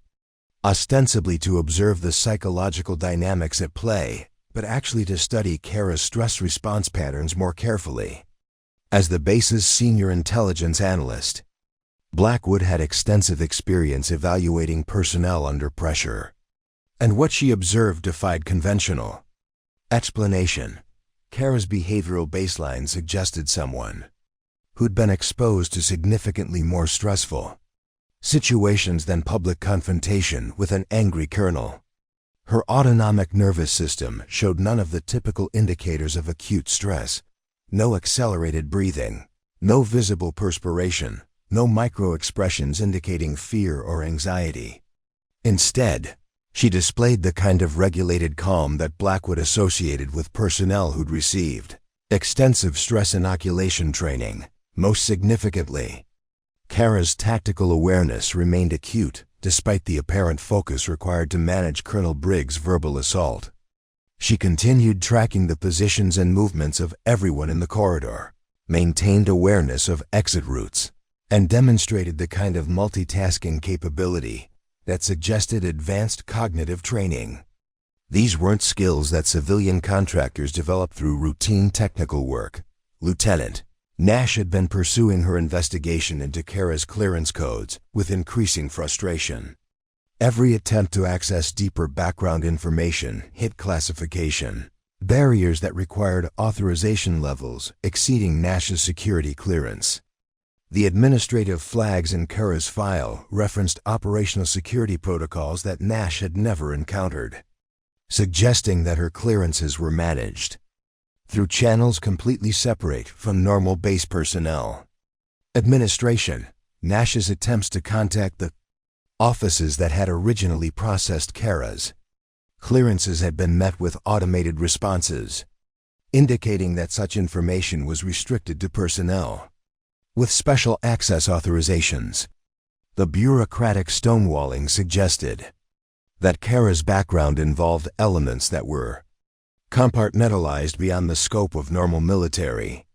ostensibly to observe the psychological dynamics at play, but actually to study Kara's stress response patterns more carefully. As the base's senior intelligence analyst, Blackwood had extensive experience evaluating personnel under pressure, and what she observed defied conventional explanation. Kara's behavioral baseline suggested someone who'd been exposed to significantly more stressful situations than public confrontation with an angry colonel. Her autonomic nervous system showed none of the typical indicators of acute stress: no accelerated breathing, no visible perspiration, no micro-expressions indicating fear or anxiety. Instead, she displayed the kind of regulated calm that Blackwood associated with personnel who'd received extensive stress inoculation training. Most significantly, Kara's tactical awareness remained acute despite the apparent focus required to manage Colonel Briggs' verbal assault. She continued tracking the positions and movements of everyone in the corridor, maintained awareness of exit routes, and demonstrated the kind of multitasking capability that suggested advanced cognitive training. These weren't skills that civilian contractors develop through routine technical work. Lieutenant Nash had been pursuing her investigation into Kara's clearance codes with increasing frustration. Every attempt to access deeper background information hit classification barriers that required authorization levels exceeding Nash's security clearance. The administrative flags in Kara's file referenced operational security protocols that Nash had never encountered, suggesting that her clearances were managed through channels completely separate from normal base personnel. Administration. Nash's attempts to contact the offices that had originally processed Kara's clearances had been met with automated responses, indicating that such information was restricted to personnel with special access authorizations. The bureaucratic stonewalling suggested that Kara's background involved elements that were compartmentalized beyond the scope of normal military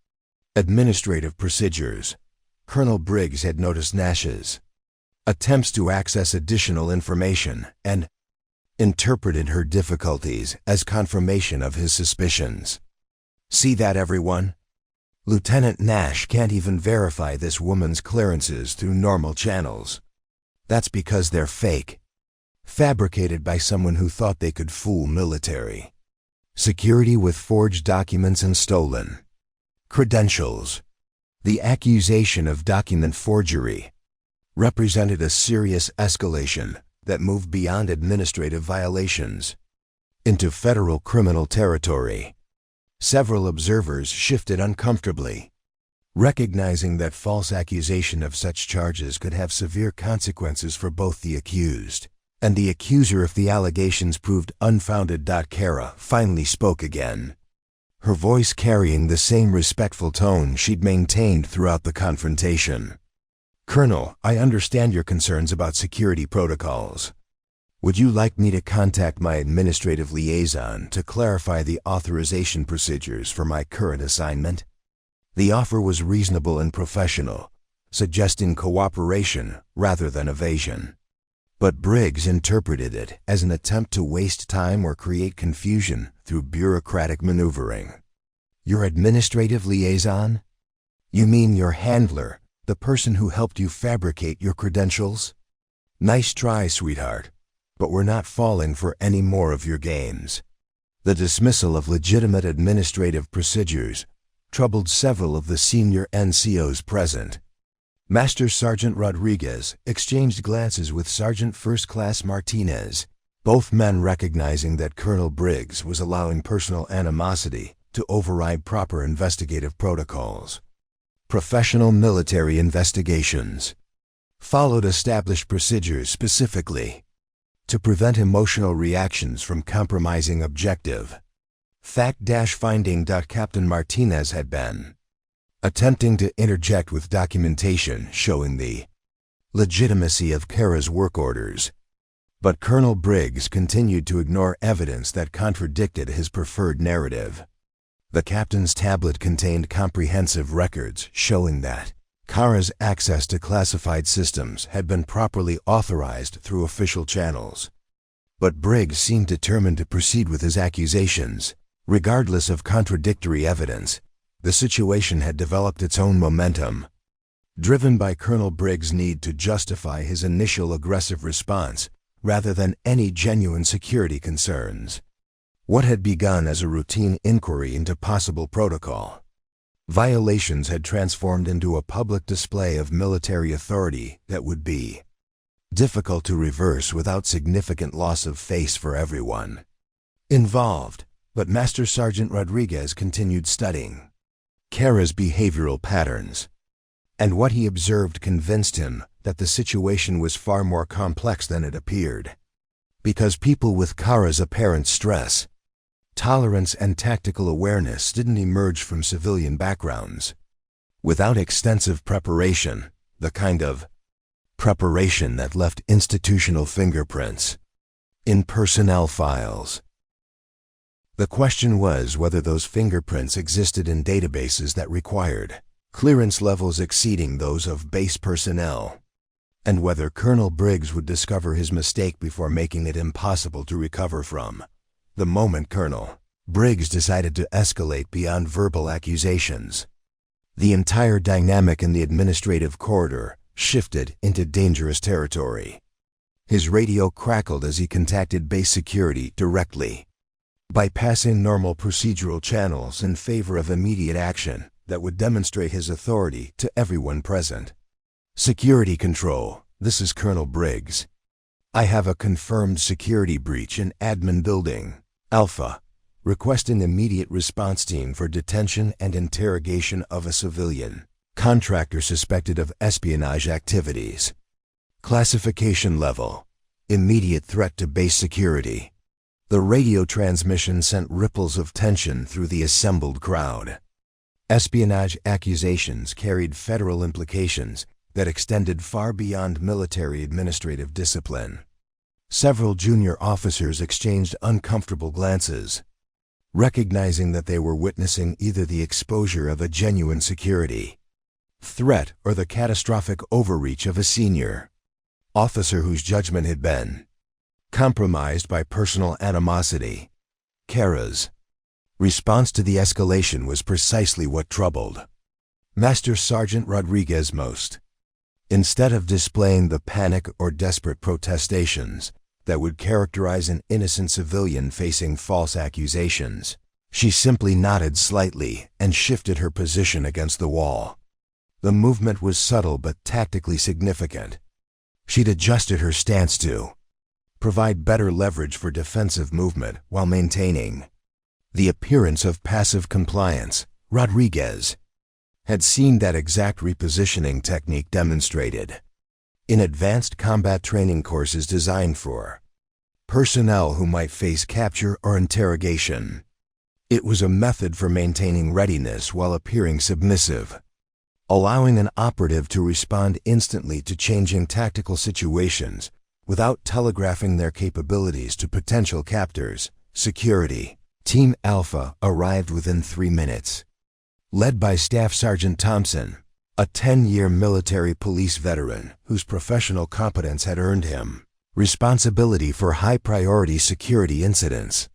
administrative procedures. Colonel Briggs had noticed Nash's attempts to access additional information and interpreted her difficulties as confirmation of his suspicions. See that, everyone? Lieutenant Nash can't even verify this woman's clearances through normal channels. That's because they're fake, fabricated by someone who thought they could fool military security with forged documents and stolen credentials. The accusation of document forgery represented a serious escalation that moved beyond administrative violations into federal criminal territory. Several observers shifted uncomfortably, recognizing that false accusation of such charges could have severe consequences for both the accused and the accuser if the allegations proved unfounded. Kara finally spoke again, her voice carrying the same respectful tone she'd maintained throughout the confrontation. Colonel, I understand your concerns about security protocols. Would you like me to contact my administrative liaison to clarify the authorization procedures for my current assignment? The offer was reasonable and professional, suggesting cooperation rather than evasion. But Briggs interpreted it as an attempt to waste time or create confusion through bureaucratic maneuvering. Your administrative liaison? You mean your handler, the person who helped you fabricate your credentials? Nice try, sweetheart, but we're not falling for any more of your games. The dismissal of legitimate administrative procedures troubled several of the senior NCOs present. Master Sergeant Rodriguez exchanged glances with Sergeant First Class Martinez, both men recognizing that Colonel Briggs was allowing personal animosity to override proper investigative protocols. Professional military investigations followed established procedures specifically to prevent emotional reactions from compromising objective fact-finding. Captain Martinez had been attempting to interject with documentation showing the legitimacy of Kara's work orders, but Colonel Briggs continued to ignore evidence that contradicted his preferred narrative. The captain's tablet contained comprehensive records showing that Kara's access to classified systems had been properly authorized through official channels. But Briggs seemed determined to proceed with his accusations. Regardless of contradictory evidence, the situation had developed its own momentum, driven by Colonel Briggs' need to justify his initial aggressive response rather than any genuine security concerns. What had begun as a routine inquiry into possible protocol violations had transformed into a public display of military authority that would be difficult to reverse without significant loss of face for everyone involved. But Master Sergeant Rodriguez continued studying Kara's behavioral patterns, and what he observed convinced him that the situation was far more complex than it appeared. Because people with Kara's apparent stress, tolerance, and tactical awareness didn't emerge from civilian backgrounds. Without extensive preparation, the kind of preparation that left institutional fingerprints in personnel files. The question was whether those fingerprints existed in databases that required clearance levels exceeding those of base personnel, and whether Colonel Briggs would discover his mistake before making it impossible to recover from. The moment Colonel Briggs decided to escalate beyond verbal accusations, the entire dynamic in the administrative corridor shifted into dangerous territory. His radio crackled as he contacted base security directly, bypassing normal procedural channels in favor of immediate action that would demonstrate his authority to everyone present. Security Control, this is Colonel Briggs. I have a confirmed security breach in Admin Building, Alpha, requesting immediate response team for detention and interrogation of a civilian contractor suspected of espionage activities. Classification level: immediate threat to base security. The radio transmission sent ripples of tension through the assembled crowd. Espionage accusations carried federal implications that extended far beyond military administrative discipline. Several junior officers exchanged uncomfortable glances, recognizing that they were witnessing either the exposure of a genuine security threat or the catastrophic overreach of a senior officer whose judgment had been compromised by personal animosity. Kara's response to the escalation was precisely what troubled Master Sergeant Rodriguez most. Instead of displaying the panic or desperate protestations that would characterize an innocent civilian facing false accusations, she simply nodded slightly and shifted her position against the wall. The movement was subtle but tactically significant. She'd adjusted her stance to provide better leverage for defensive movement while maintaining the appearance of passive compliance. Rodriguez had seen that exact repositioning technique demonstrated in advanced combat training courses designed for personnel who might face capture or interrogation. It was a method for maintaining readiness while appearing submissive, allowing an operative to respond instantly to changing tactical situations without telegraphing their capabilities to potential captors. Security Team Alpha arrived within 3 minutes. Led by Staff Sergeant Thompson, a 10-year military police veteran whose professional competence had earned him responsibility for high-priority security incidents.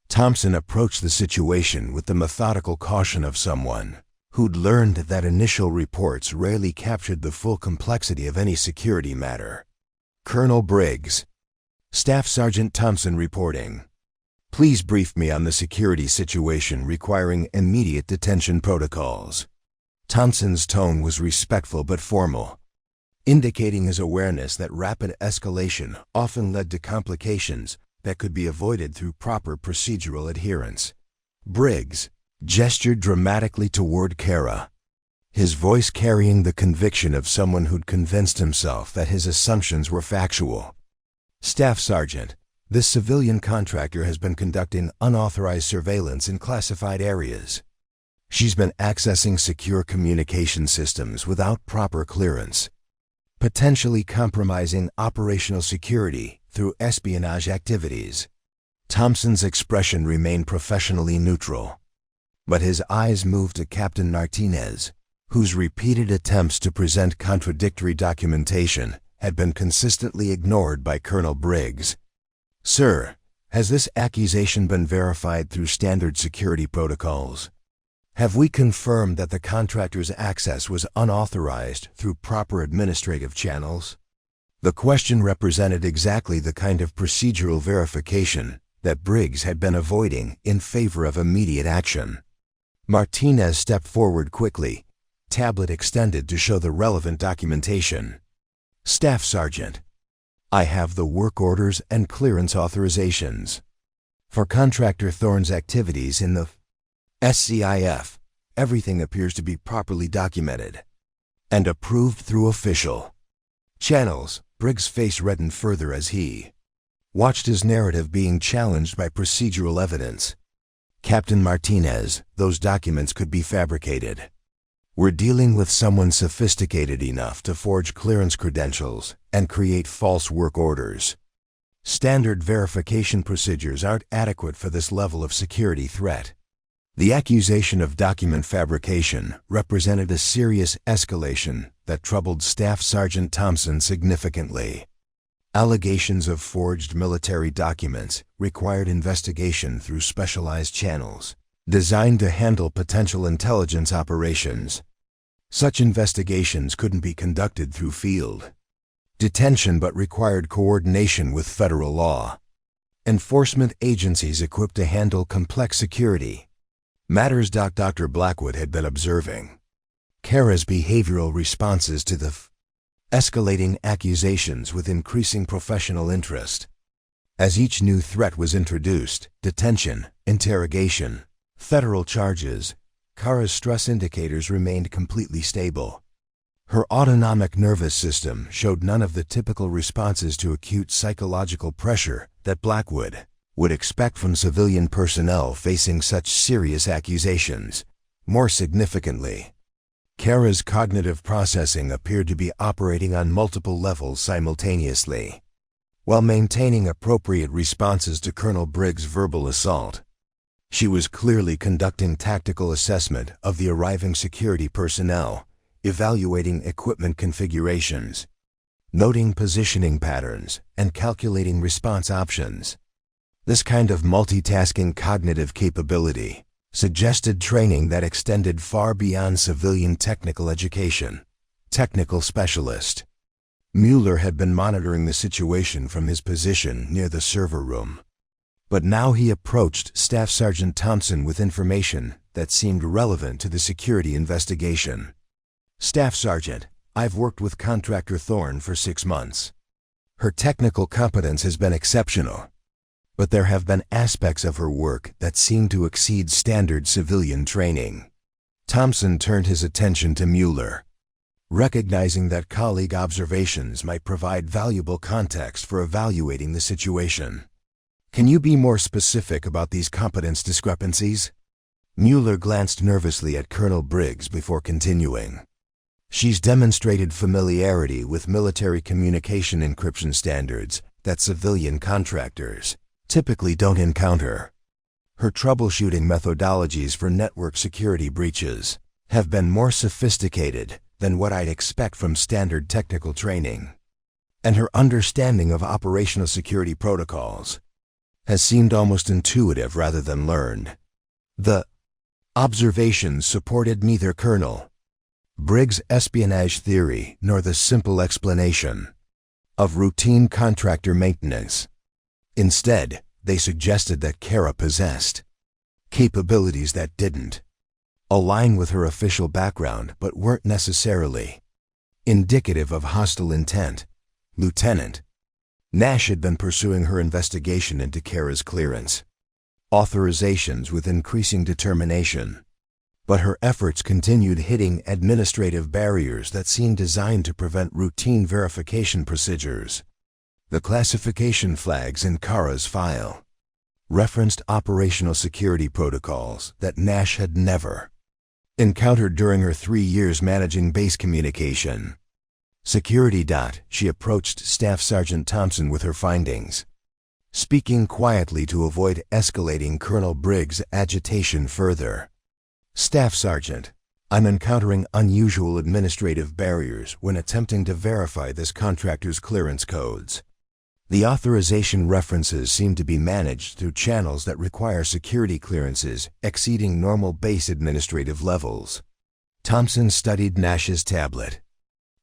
Thompson approached the situation with the methodical caution of someone who'd learned that initial reports rarely captured the full complexity of any security matter. Colonel Briggs. Staff Sergeant Thompson reporting. Please brief me on the security situation requiring immediate detention protocols. Thompson's tone was respectful but formal, indicating his awareness that rapid escalation often led to complications that could be avoided through proper procedural adherence. Briggs gestured dramatically toward Kara, his voice carrying the conviction of someone who'd convinced himself that his assumptions were factual. Staff Sergeant, this civilian contractor has been conducting unauthorized surveillance in classified areas. She's been accessing secure communication systems without proper clearance, potentially compromising operational security through espionage activities. Thompson's expression remained professionally neutral, but his eyes moved to Captain Martinez, whose repeated attempts to present contradictory documentation had been consistently ignored by Colonel Briggs. Sir, has this accusation been verified through standard security protocols? Have we confirmed that the contractor's access was unauthorized through proper administrative channels? The question represented exactly the kind of procedural verification that Briggs had been avoiding in favor of immediate action. Martinez stepped forward quickly, tablet extended to show the relevant documentation. Staff Sergeant, I have the work orders and clearance authorizations for Contractor Thorne's activities in the SCIF. Everything appears to be properly documented and approved through official channels. Briggs' face reddened further as he watched his narrative being challenged by procedural evidence. Captain Martinez, those documents could be fabricated. We're dealing with someone sophisticated enough to forge clearance credentials and create false work orders. Standard verification procedures aren't adequate for this level of security threat. The accusation of document fabrication represented a serious escalation that troubled Staff Sergeant Thompson significantly. Allegations of forged military documents required investigation through specialized channels designed to handle potential intelligence operations. Such investigations couldn't be conducted through field detention but required coordination with federal law enforcement agencies equipped to handle complex security matters. Dr. Blackwood had been observing Kara's behavioral responses to the escalating accusations with increasing professional interest. As each new threat was introduced, detention, interrogation, federal charges, Kara's stress indicators remained completely stable. Her autonomic nervous system showed none of the typical responses to acute psychological pressure that Blackwood would expect from civilian personnel facing such serious accusations. More significantly, Kara's cognitive processing appeared to be operating on multiple levels simultaneously, while maintaining appropriate responses to Colonel Briggs' verbal assault. She was clearly conducting tactical assessment of the arriving security personnel, evaluating equipment configurations, noting positioning patterns, and calculating response options. This kind of multitasking cognitive capability suggested training that extended far beyond civilian technical education. Technical specialist. Mueller had been monitoring the situation from his position near the server room. But now he approached Staff Sergeant Thompson with information that seemed relevant to the security investigation. "Staff Sergeant, I've worked with Contractor Thorne for 6 months. Her technical competence has been exceptional, but there have been aspects of her work that seem to exceed standard civilian training." Thompson turned his attention to Mueller, recognizing that colleague observations might provide valuable context for evaluating the situation. "Can you be more specific about these competence discrepancies?" Mueller glanced nervously at Colonel Briggs before continuing. "She's demonstrated familiarity with military communication encryption standards that civilian contractors typically don't encounter. Her troubleshooting methodologies for network security breaches have been more sophisticated than what I'd expect from standard technical training. And her understanding of operational security protocols has seemed almost intuitive rather than learned." The observations supported neither Colonel Briggs' espionage theory nor the simple explanation of routine contractor maintenance. Instead, they suggested that Kara possessed capabilities that didn't align with her official background but weren't necessarily indicative of hostile intent. Lieutenant Nash had been pursuing her investigation into Kara's clearance authorizations with increasing determination, but her efforts continued hitting administrative barriers that seemed designed to prevent routine verification procedures. The classification flags in Kara's file referenced operational security protocols that Nash had never encountered during her 3 years managing base communication. Security. She approached Staff Sergeant Thompson with her findings, speaking quietly to avoid escalating Colonel Briggs' agitation further. "Staff Sergeant, I'm encountering unusual administrative barriers when attempting to verify this contractor's clearance codes. The authorization references seem to be managed through channels that require security clearances exceeding normal base administrative levels." Thompson studied Nash's tablet,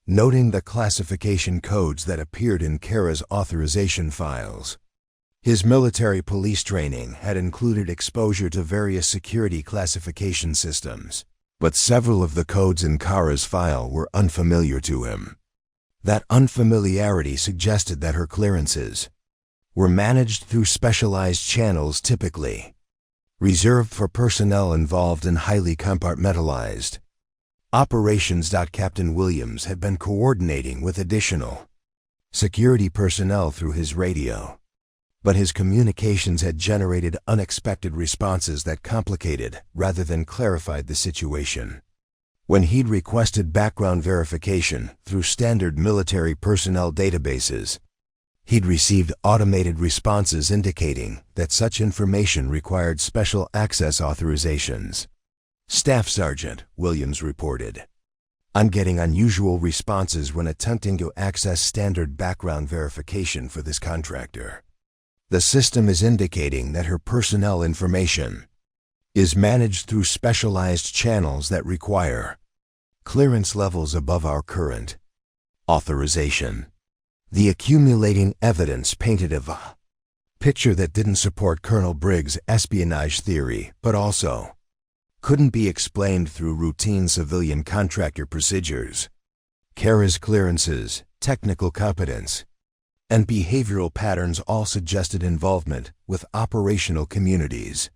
noting the classification codes that appeared in Kara's authorization files. His military police training had included exposure to various security classification systems, but several of the codes in Kara's file were unfamiliar to him. That unfamiliarity suggested that her clearances were managed through specialized channels typically reserved for personnel involved in highly compartmentalized operations. Captain Williams had been coordinating with additional security personnel through his radio, but his communications had generated unexpected responses that complicated rather than clarified the situation. When he'd requested background verification through standard military personnel databases, he'd received automated responses indicating that such information required special access authorizations. "Staff Sergeant," Williams reported, "I'm getting unusual responses when attempting to access standard background verification for this contractor. The system is indicating that her personnel information is managed through specialized channels that require clearance levels above our current authorization." The accumulating evidence painted a picture that didn't support Colonel Briggs' espionage theory, but also couldn't be explained through routine civilian contractor procedures. Kara's clearances, technical competence, and behavioral patterns all suggested involvement with operational communities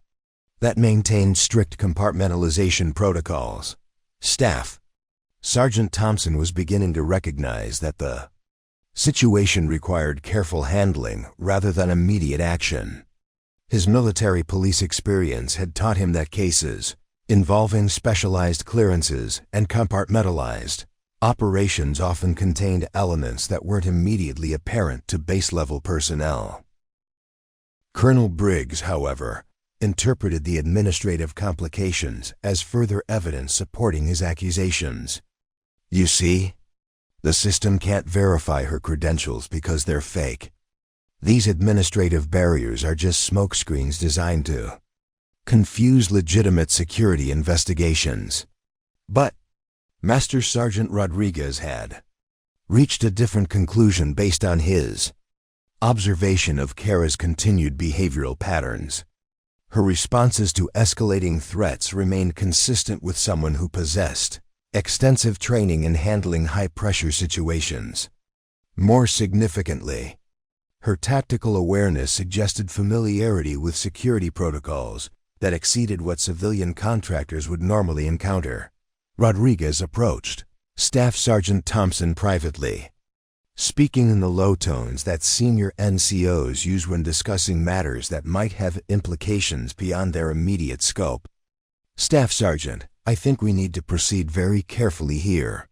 that maintained strict compartmentalization protocols. Staff Sergeant Thompson was beginning to recognize that the situation required careful handling rather than immediate action. His military police experience had taught him that cases involving specialized clearances and compartmentalized operations often contained elements that weren't immediately apparent to base-level personnel. Colonel Briggs, however, interpreted the administrative complications as further evidence supporting his accusations. You see, the system can't verify her credentials because they're fake. These administrative barriers are just smokescreens designed to confuse legitimate security investigations. But Master Sergeant Rodriguez had reached a different conclusion based on his observation of Kara's continued behavioral patterns. Her responses to escalating threats remained consistent with someone who possessed extensive training in handling high-pressure situations. More significantly, her tactical awareness suggested familiarity with security protocols that exceeded what civilian contractors would normally encounter. Rodriguez approached Staff Sergeant Thompson privately, speaking in the low tones that senior NCOs use when discussing matters that might have implications beyond their immediate scope. Staff Sergeant, I think we need to proceed very carefully here.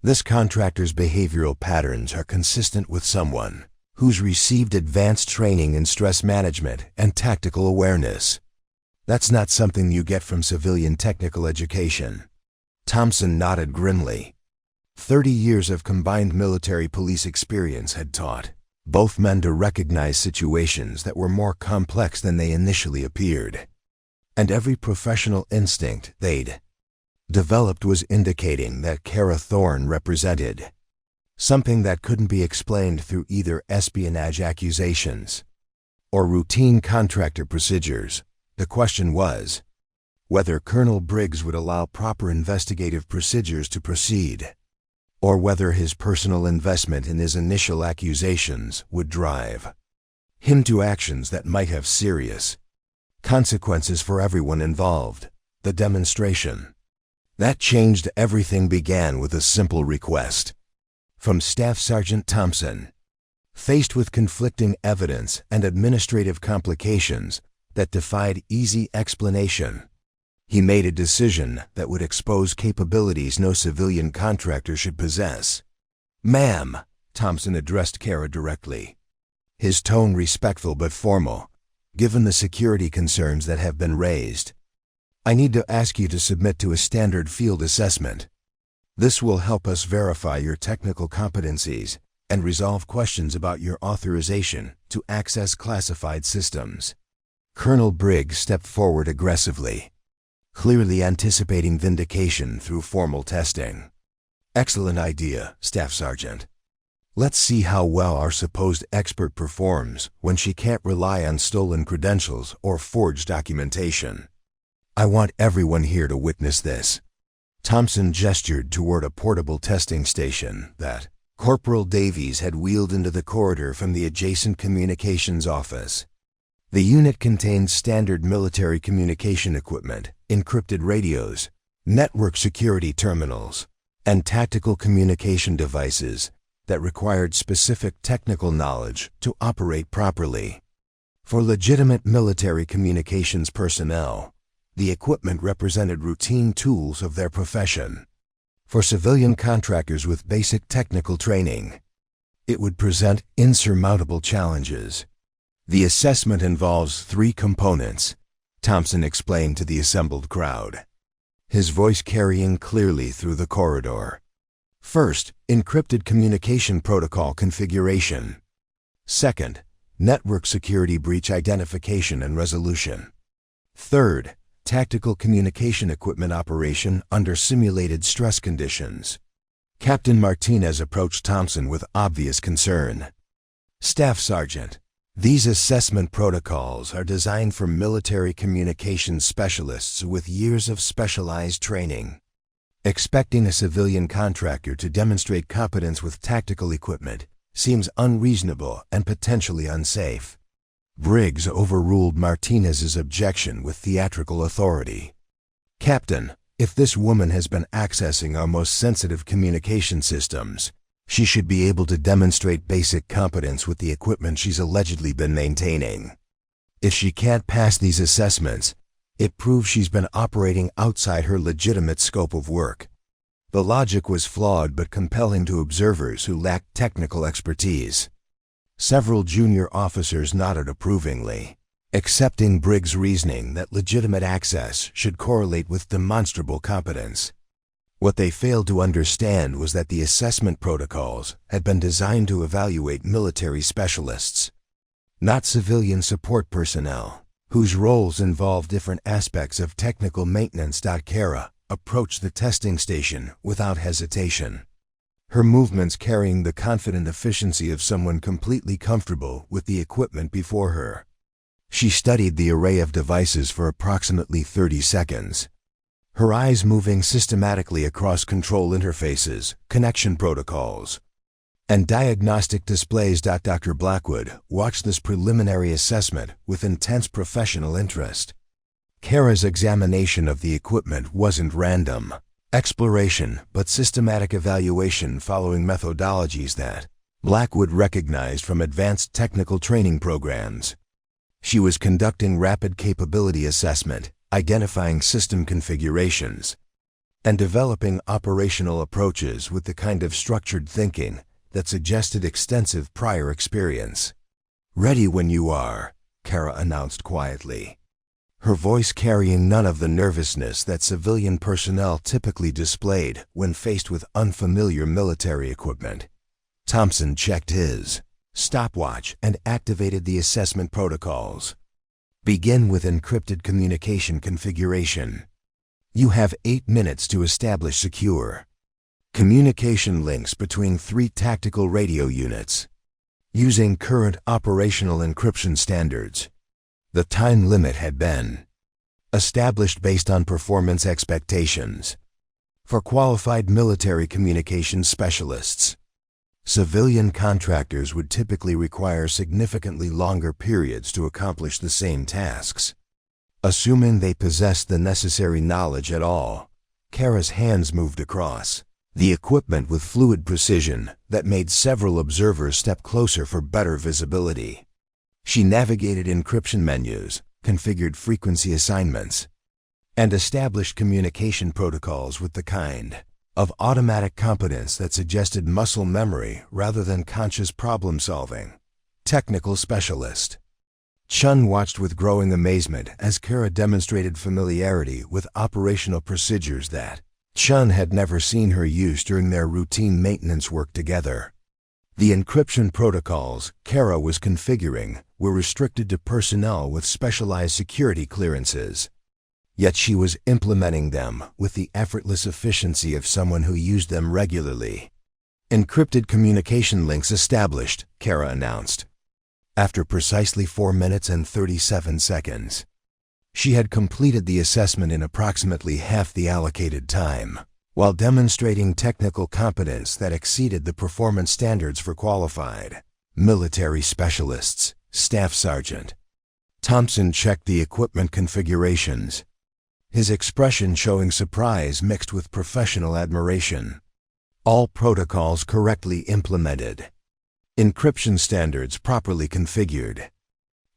This contractor's behavioral patterns are consistent with someone who's received advanced training in stress management and tactical awareness. That's not something you get from civilian technical education. Thompson nodded grimly. 30 years of combined military police experience had taught both men to recognize situations that were more complex than they initially appeared. And every professional instinct they'd developed was indicating that Kara Thorne represented something that couldn't be explained through either espionage accusations or routine contractor procedures. The question was whether Colonel Briggs would allow proper investigative procedures to proceed, or whether his personal investment in his initial accusations would drive him to actions that might have serious consequences for everyone involved. The demonstration that changed everything began with a simple request from Staff Sergeant Thompson. Faced with conflicting evidence and administrative complications that defied easy explanation, he made a decision that would expose capabilities no civilian contractor should possess. "Ma'am," Thompson addressed Kara directly, his tone respectful but formal. "Given the security concerns that have been raised, I need to ask you to submit to a standard field assessment. This will help us verify your technical competencies and resolve questions about your authorization to access classified systems." Colonel Briggs stepped forward aggressively, clearly anticipating vindication through formal testing. "Excellent idea, Staff Sergeant. Let's see how well our supposed expert performs when she can't rely on stolen credentials or forged documentation. I want everyone here to witness this." Thompson gestured toward a portable testing station that Corporal Davies had wheeled into the corridor from the adjacent communications office. The unit contained standard military communication equipment, encrypted radios, network security terminals, and tactical communication devices that required specific technical knowledge to operate properly. For legitimate military communications personnel, the equipment represented routine tools of their profession. For civilian contractors with basic technical training, it would present insurmountable challenges. "The assessment involves 3 components," Thompson explained to the assembled crowd, his voice carrying clearly through the corridor. "First, encrypted communication protocol configuration. Second, network security breach identification and resolution. Third, tactical communication equipment operation under simulated stress conditions." Captain Martinez approached Thompson with obvious concern. "Staff Sergeant, these assessment protocols are designed for military communications specialists with years of specialized training. Expecting a civilian contractor to demonstrate competence with tactical equipment Seems unreasonable and potentially unsafe. Briggs overruled Martinez's objection with theatrical authority. "Captain, if this woman has been accessing our most sensitive communication systems, she should be able to demonstrate basic competence with the equipment she's allegedly been maintaining. If she can't pass these assessments, it proves she's been operating outside her legitimate scope of work." The logic was flawed but compelling to observers who lacked technical expertise. Several junior officers nodded approvingly, accepting Briggs' reasoning that legitimate access should correlate with demonstrable competence. What they failed to understand was that the assessment protocols had been designed to evaluate military specialists, not civilian support personnel, whose roles involve different aspects of technical maintenance. Kara approached the testing station without hesitation, her movements carrying the confident efficiency of someone completely comfortable with the equipment before her. She studied the array of devices for approximately 30 seconds, her eyes moving systematically across control interfaces, connection protocols, and diagnostic displays. Dr. Blackwood watched this preliminary assessment with intense professional interest. Kara's examination of the equipment wasn't random exploration, but systematic evaluation following methodologies that Blackwood recognized from advanced technical training programs. She was conducting rapid capability assessment, identifying system configurations, and developing operational approaches with the kind of structured thinking that suggested extensive prior experience. "Ready when you are," Kara announced quietly, her voice carrying none of the nervousness that civilian personnel typically displayed when faced with unfamiliar military equipment. Thompson checked his stopwatch and activated the assessment protocols. "Begin with encrypted communication configuration. You have 8 minutes to establish secure communication links between 3 tactical radio units using current operational encryption standards." The time limit had been established based on performance expectations for qualified military communications specialists. Civilian contractors would typically require significantly longer periods to accomplish the same tasks. Assuming they possessed the necessary knowledge at all, Kara's hands moved across the equipment with fluid precision that made several observers step closer for better visibility. She navigated encryption menus, configured frequency assignments, and established communication protocols with the kind of automatic competence that suggested muscle memory rather than conscious problem-solving. Technical specialist. Chun watched with growing amazement as Kara demonstrated familiarity with operational procedures that Chun had never seen her use during their routine maintenance work together. The encryption protocols Kara was configuring were restricted to personnel with specialized security clearances, yet she was implementing them with the effortless efficiency of someone who used them regularly. "Encrypted communication links established," Kara announced. After precisely 4 minutes and 37 seconds, she had completed the assessment in approximately half the allocated time, while demonstrating technical competence that exceeded the performance standards for qualified military specialists. Staff Sergeant Thompson checked the equipment configurations, his expression showing surprise mixed with professional admiration. All protocols correctly implemented. Encryption standards properly configured.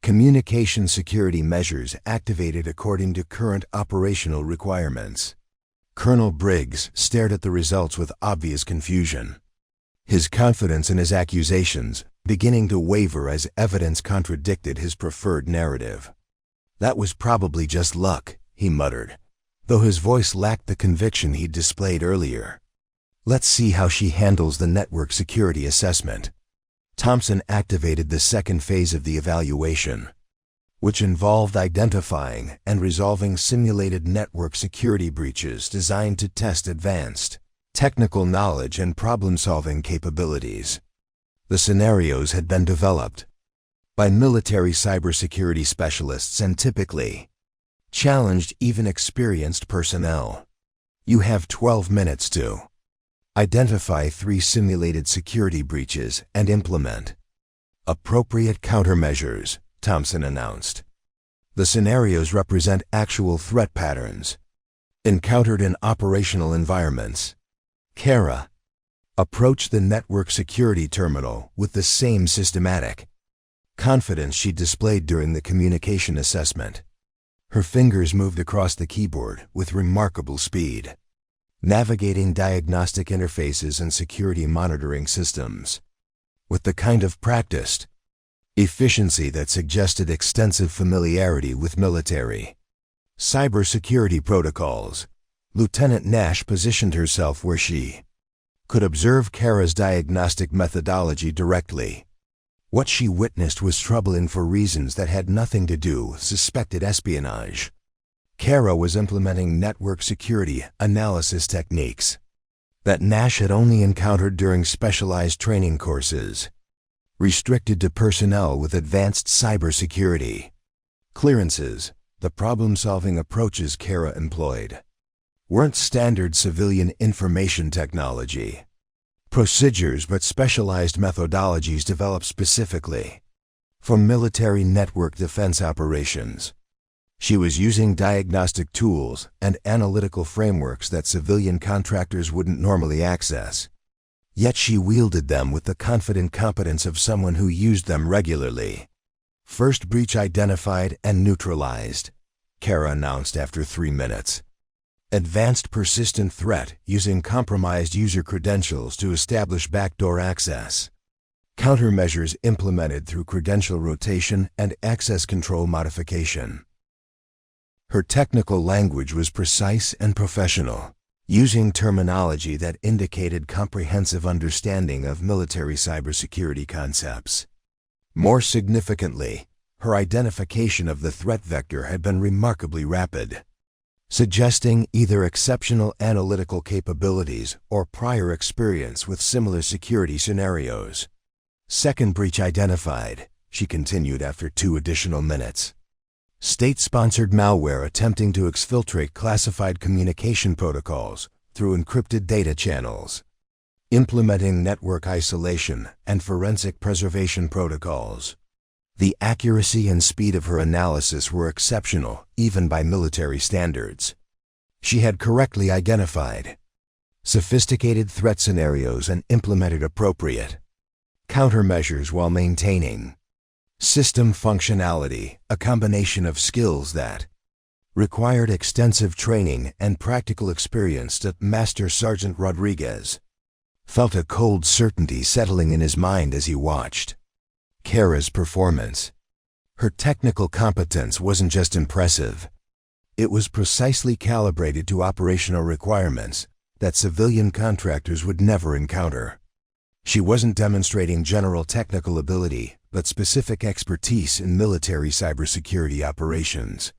Communication security measures activated according to current operational requirements. Colonel Briggs stared at the results with obvious confusion, his confidence in his accusations beginning to waver as evidence contradicted his preferred narrative. "That was probably just luck," he muttered, though his voice lacked the conviction he'd displayed earlier. "Let's see how she handles the network security assessment." Thompson activated the second phase of the evaluation, which involved identifying and resolving simulated network security breaches designed to test advanced technical knowledge and problem-solving capabilities. The scenarios had been developed by military cybersecurity specialists and typically challenged even experienced personnel. "You have 12 minutes to Identify 3 simulated security breaches and implement appropriate countermeasures, Thompson announced. The scenarios represent actual threat patterns encountered in operational environments. Kara approached the network security terminal with the same systematic confidence she displayed during the communication assessment. Her fingers moved across the keyboard with remarkable speed, navigating diagnostic interfaces and security monitoring systems with the kind of practiced efficiency that suggested extensive familiarity with military cybersecurity protocols. Lieutenant Nash positioned herself where she could observe Kara's diagnostic methodology directly. What she witnessed was troubling for reasons that had nothing to do with suspected espionage. Kara was implementing network security analysis techniques that Nash had only encountered during specialized training courses, restricted to personnel with advanced cybersecurity clearances. The problem-solving approaches Kara employed weren't standard civilian information technology procedures but specialized methodologies developed specifically for military network defense operations. She was using diagnostic tools and analytical frameworks that civilian contractors wouldn't normally access. Yet she wielded them with the confident competence of someone who used them regularly. First breach identified and neutralized, Kara announced after 3 minutes. Advanced persistent threat using compromised user credentials to establish backdoor access. Countermeasures implemented through credential rotation and access control modification. Her technical language was precise and professional, using terminology that indicated comprehensive understanding of military cybersecurity concepts. More significantly, her identification of the threat vector had been remarkably rapid, suggesting either exceptional analytical capabilities or prior experience with similar security scenarios. Second breach identified, she continued after 2 additional minutes. State-sponsored malware attempting to exfiltrate classified communication protocols through encrypted data channels. Implementing network isolation and forensic preservation protocols. The accuracy and speed of her analysis were exceptional, even by military standards. She had correctly identified sophisticated threat scenarios and implemented appropriate countermeasures while maintaining system functionality, a combination of skills that required extensive training and practical experience. That Master Sergeant Rodriguez felt a cold certainty settling in his mind as he watched Kara's performance. Her technical competence wasn't just impressive. It was precisely calibrated to operational requirements that civilian contractors would never encounter. She wasn't demonstrating general technical ability, but specific expertise in military cybersecurity operations.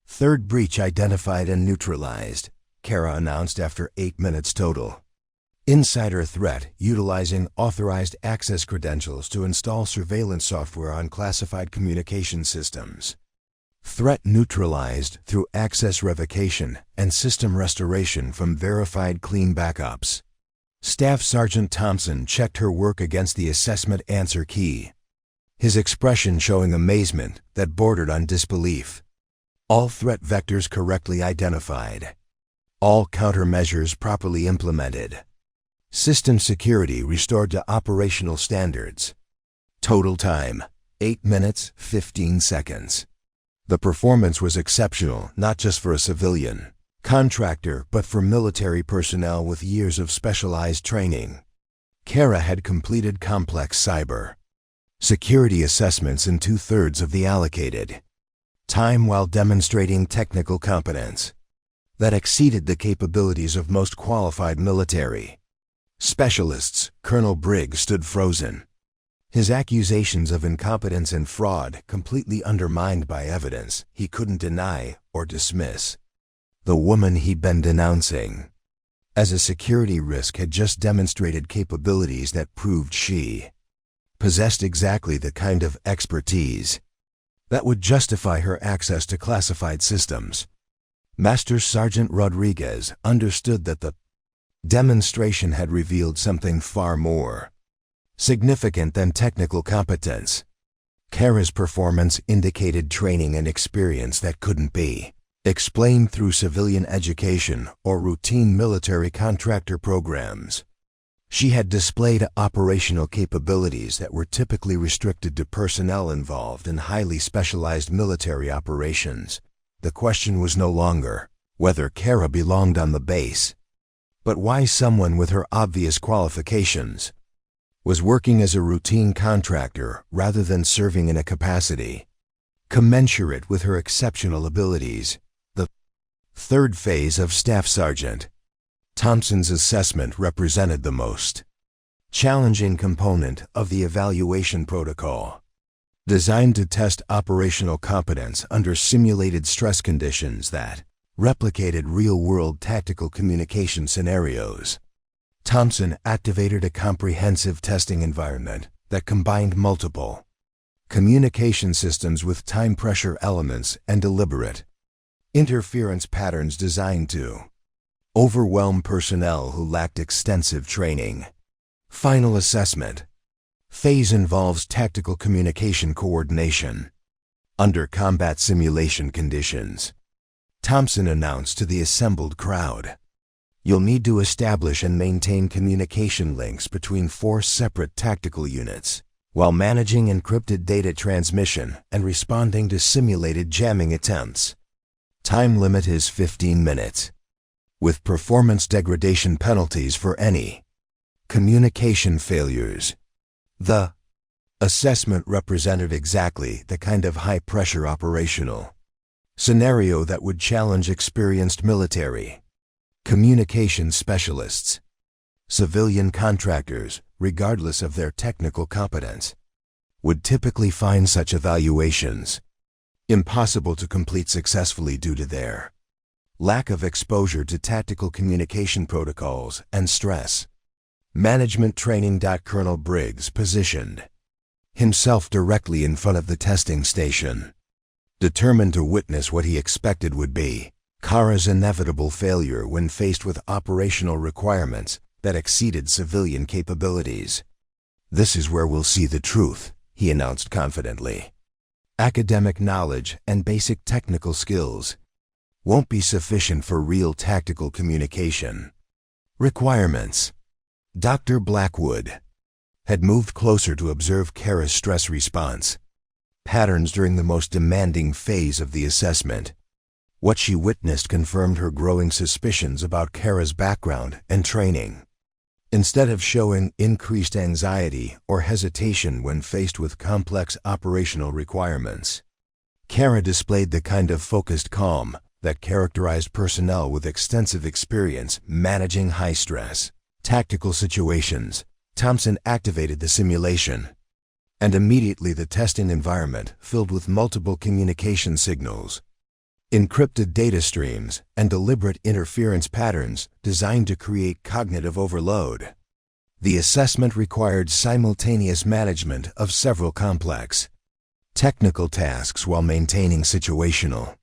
Third breach identified and neutralized, Kara announced after 8 minutes total. Insider threat utilizing authorized access credentials to install surveillance software on classified communication systems. Threat neutralized through access revocation and system restoration from verified clean backups. Staff Sergeant Thompson checked her work against the assessment answer key, his expression showing amazement that bordered on disbelief. All threat vectors correctly identified. All countermeasures properly implemented. System security restored to operational standards. Total time, 8 minutes, 15 seconds. The performance was exceptional, not just for a civilian contractor, but for military personnel with years of specialized training. Kara had completed complex cyber security assessments in 2/3 of the allocated time while demonstrating technical competence that exceeded the capabilities of most qualified military specialists. Colonel Briggs stood frozen, his accusations of incompetence and fraud completely undermined by evidence he couldn't deny or dismiss. The woman he'd been denouncing as a security risk had just demonstrated capabilities that proved she possessed exactly the kind of expertise that would justify her access to classified systems. Master Sergeant Rodriguez understood that the Demonstration had revealed something far more significant than technical competence. Kara's performance indicated training and experience that couldn't be explained through civilian education or routine military contractor programs. She had displayed operational capabilities that were typically restricted to personnel involved in highly specialized military operations. The question was no longer whether Kara belonged on the base, but why someone with her obvious qualifications was working as a routine contractor rather than serving in a capacity commensurate with her exceptional abilities. The third phase of Staff Sergeant Thompson's assessment represented the most challenging component of the evaluation protocol, designed to test operational competence under simulated stress conditions that replicated real-world tactical communication scenarios. Thompson activated a comprehensive testing environment that combined multiple communication systems with time-pressure elements and deliberate interference patterns designed to overwhelm personnel who lacked extensive training. Final assessment phase involves tactical communication coordination under combat simulation conditions. Thompson announced to the assembled crowd, "You'll need to establish and maintain communication links between 4 separate tactical units while managing encrypted data transmission and responding to simulated jamming attempts. Time limit is 15 minutes, with performance degradation penalties for any communication failures." The assessment represented exactly the kind of high-pressure operational scenario that would challenge experienced military communication specialists. Civilian contractors, regardless of their technical competence, would typically find such evaluations impossible to complete successfully due to their lack of exposure to tactical communication protocols and stress management training. Colonel Briggs positioned himself directly in front of the testing station, determined to witness what he expected would be Kara's inevitable failure when faced with operational requirements that exceeded civilian capabilities. "This is where we'll see the truth," he announced confidently. "Academic knowledge and basic technical skills won't be sufficient for real tactical communication requirements." Dr. Blackwood had moved closer to observe Kara's stress response patterns during the most demanding phase of the assessment. What she witnessed confirmed her growing suspicions about Kara's background and training. Instead of showing increased anxiety or hesitation when faced with complex operational requirements, Kara displayed the kind of focused calm that characterized personnel with extensive experience managing high-stress tactical situations. Thompson activated the simulation, and immediately the testing environment filled with multiple communication signals, encrypted data streams, and deliberate interference patterns designed to create cognitive overload. The assessment required simultaneous management of several complex technical tasks while maintaining situational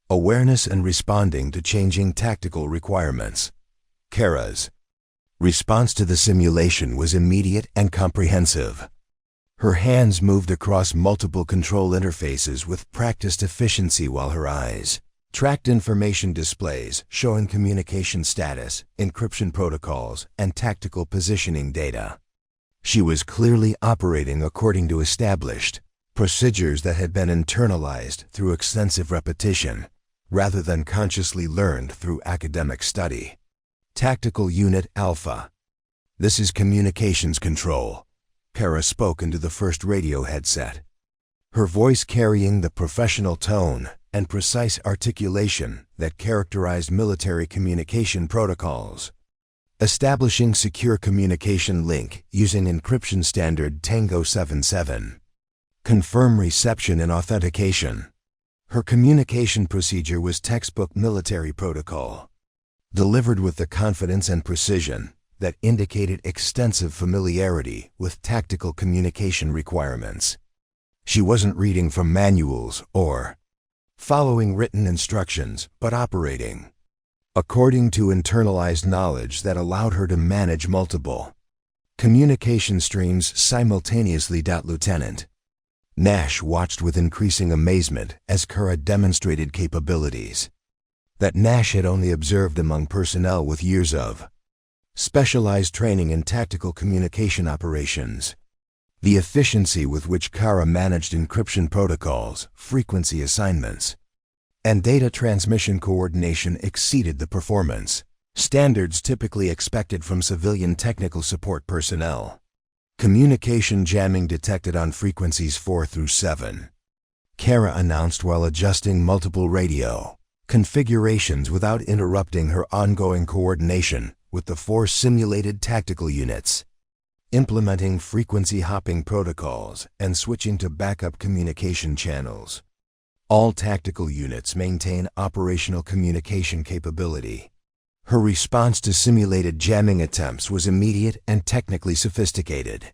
awareness and responding to changing tactical requirements. Kara's response to the simulation was immediate and comprehensive. Her hands moved across multiple control interfaces with practiced efficiency while her eyes tracked information displays showing communication status, encryption protocols, and tactical positioning data. She was clearly operating according to established procedures that had been internalized through extensive repetition, rather than consciously learned through academic study. Tactical Unit Alpha. "This is Communications Control." Kara spoke into the first radio headset, her voice carrying the professional tone and precise articulation that characterized military communication protocols. "Establishing secure communication link using encryption standard Tango 77. Confirm reception and authentication." Her communication procedure was textbook military protocol, delivered with the confidence and precision that indicated extensive familiarity with tactical communication requirements. She wasn't reading from manuals or following written instructions, but operating according to internalized knowledge that allowed her to manage multiple communication streams simultaneously. Lieutenant Nash watched with increasing amazement as Kara demonstrated capabilities that Nash had only observed among personnel with years of specialized training in tactical communication operations. The efficiency with which Kara managed encryption protocols, frequency assignments, and data transmission coordination exceeded the performance standards typically expected from civilian technical support personnel. Communication jamming detected on frequencies 4 through 7. Kara announced while adjusting multiple radio configurations without interrupting her ongoing coordination with the 4 simulated tactical units, implementing frequency hopping protocols and switching to backup communication channels. All tactical units maintain operational communication capability. Her response to simulated jamming attempts was immediate and technically sophisticated,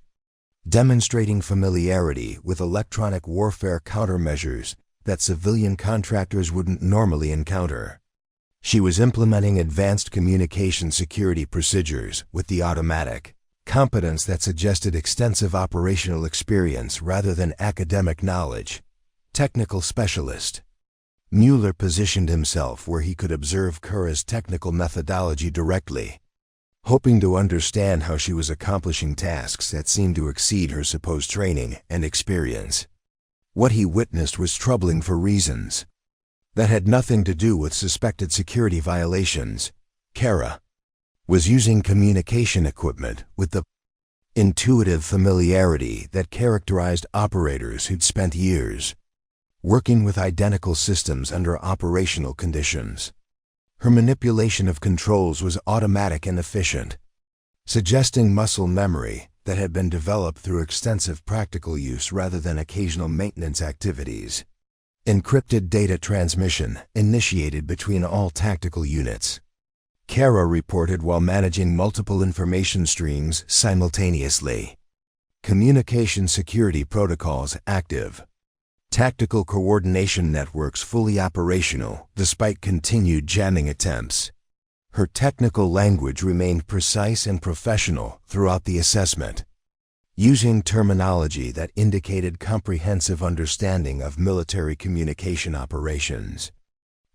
demonstrating familiarity with electronic warfare countermeasures that civilian contractors wouldn't normally encounter. She was implementing advanced communication security procedures with the automatic competence that suggested extensive operational experience rather than academic knowledge. Technical specialist. Mueller positioned himself where he could observe Kara's technical methodology directly, hoping to understand how she was accomplishing tasks that seemed to exceed her supposed training and experience. What he witnessed was troubling for reasons that had nothing to do with suspected security violations. Kara was using communication equipment with the intuitive familiarity that characterized operators who'd spent years working with identical systems under operational conditions. Her manipulation of controls was automatic and efficient, suggesting muscle memory that had been developed through extensive practical use rather than occasional maintenance activities. Encrypted data transmission initiated between all tactical units. Kara reported while managing multiple information streams simultaneously. Communication security protocols active. Tactical coordination networks fully operational despite continued jamming attempts. Her technical language remained precise and professional throughout the assessment, using terminology that indicated comprehensive understanding of military communication operations.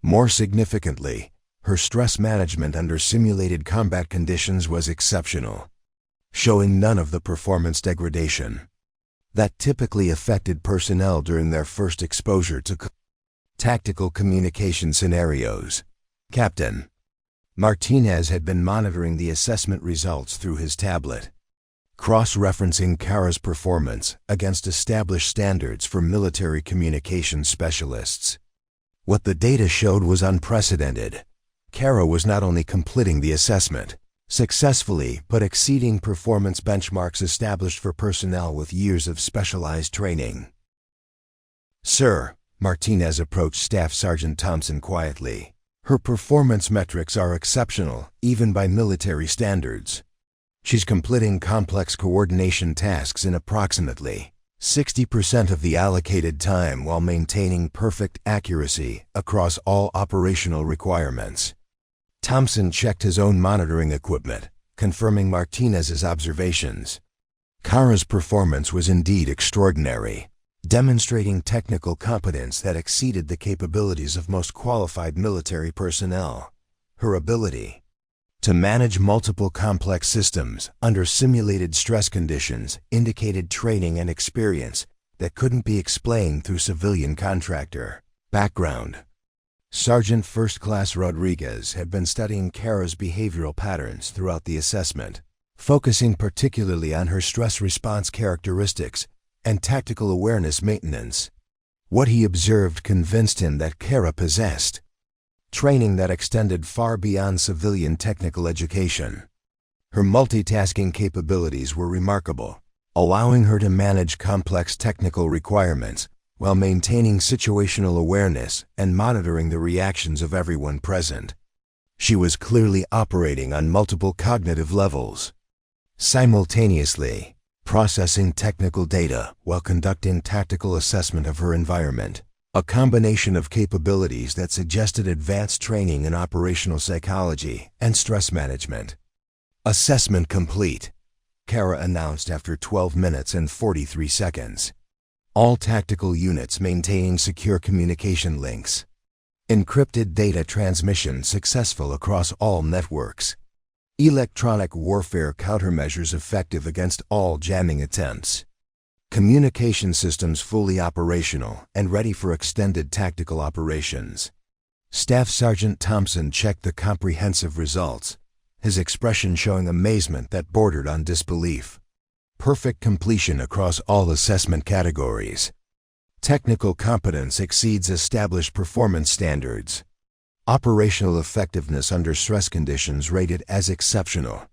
More significantly, her stress management under simulated combat conditions was exceptional, showing none of the performance degradation that typically affected personnel during their first exposure to tactical communication scenarios. Captain Martinez had been monitoring the assessment results through his tablet, cross-referencing Kara's performance against established standards for military communication specialists. What the data showed was unprecedented. Kara was not only completing the assessment successfully, but exceeding performance benchmarks established for personnel with years of specialized training. Sir, Martinez approached Staff Sergeant Thompson quietly. Her performance metrics are exceptional, even by military standards. She's completing complex coordination tasks in approximately 60% of the allocated time while maintaining perfect accuracy across all operational requirements. Thompson checked his own monitoring equipment, confirming Martinez's observations. Kara's performance was indeed extraordinary, demonstrating technical competence that exceeded the capabilities of most qualified military personnel. Her ability to manage multiple complex systems under simulated stress conditions indicated training and experience that couldn't be explained through civilian contractor background. Sergeant First Class Rodriguez had been studying Kara's behavioral patterns throughout the assessment, focusing particularly on her stress response characteristics and tactical awareness maintenance. What he observed convinced him that Kara possessed training that extended far beyond civilian technical education. Her multitasking capabilities were remarkable, allowing her to manage complex technical requirements while maintaining situational awareness and monitoring the reactions of everyone present. She was clearly operating on multiple cognitive levels, simultaneously processing technical data while conducting tactical assessment of her environment. A combination of capabilities that suggested advanced training in operational psychology and stress management. Assessment complete, Kara announced after 12 minutes and 43 seconds. All tactical units maintaining secure communication links. Encrypted data transmission successful across all networks. Electronic warfare countermeasures effective against all jamming attempts. Communication systems fully operational and ready for extended tactical operations. Staff Sergeant Thompson checked the comprehensive results, his expression showing amazement that bordered on disbelief. Perfect completion across all assessment categories. Technical competence exceeds established performance standards. Operational effectiveness under stress conditions rated as exceptional.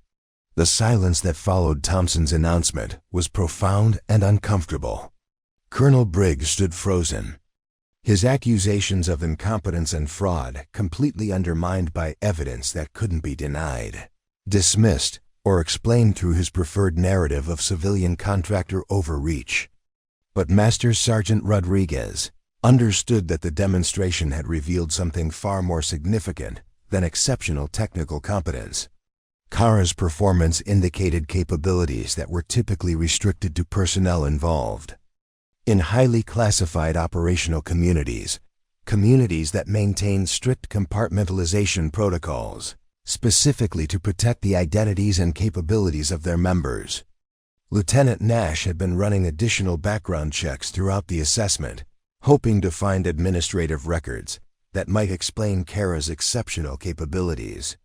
The silence that followed Thompson's announcement was profound and uncomfortable. Colonel Briggs stood frozen. His accusations of incompetence and fraud completely undermined by evidence that couldn't be denied, dismissed, or explained through his preferred narrative of civilian contractor overreach. But Master Sergeant Rodriguez understood that the demonstration had revealed something far more significant than exceptional technical competence. Kara's performance indicated capabilities that were typically restricted to personnel involved. In highly classified operational communities that maintain strict compartmentalization protocols, specifically to protect the identities and capabilities of their members. Lieutenant Nash had been running additional background checks throughout the assessment, hoping to find administrative records that might explain Kara's exceptional capabilities.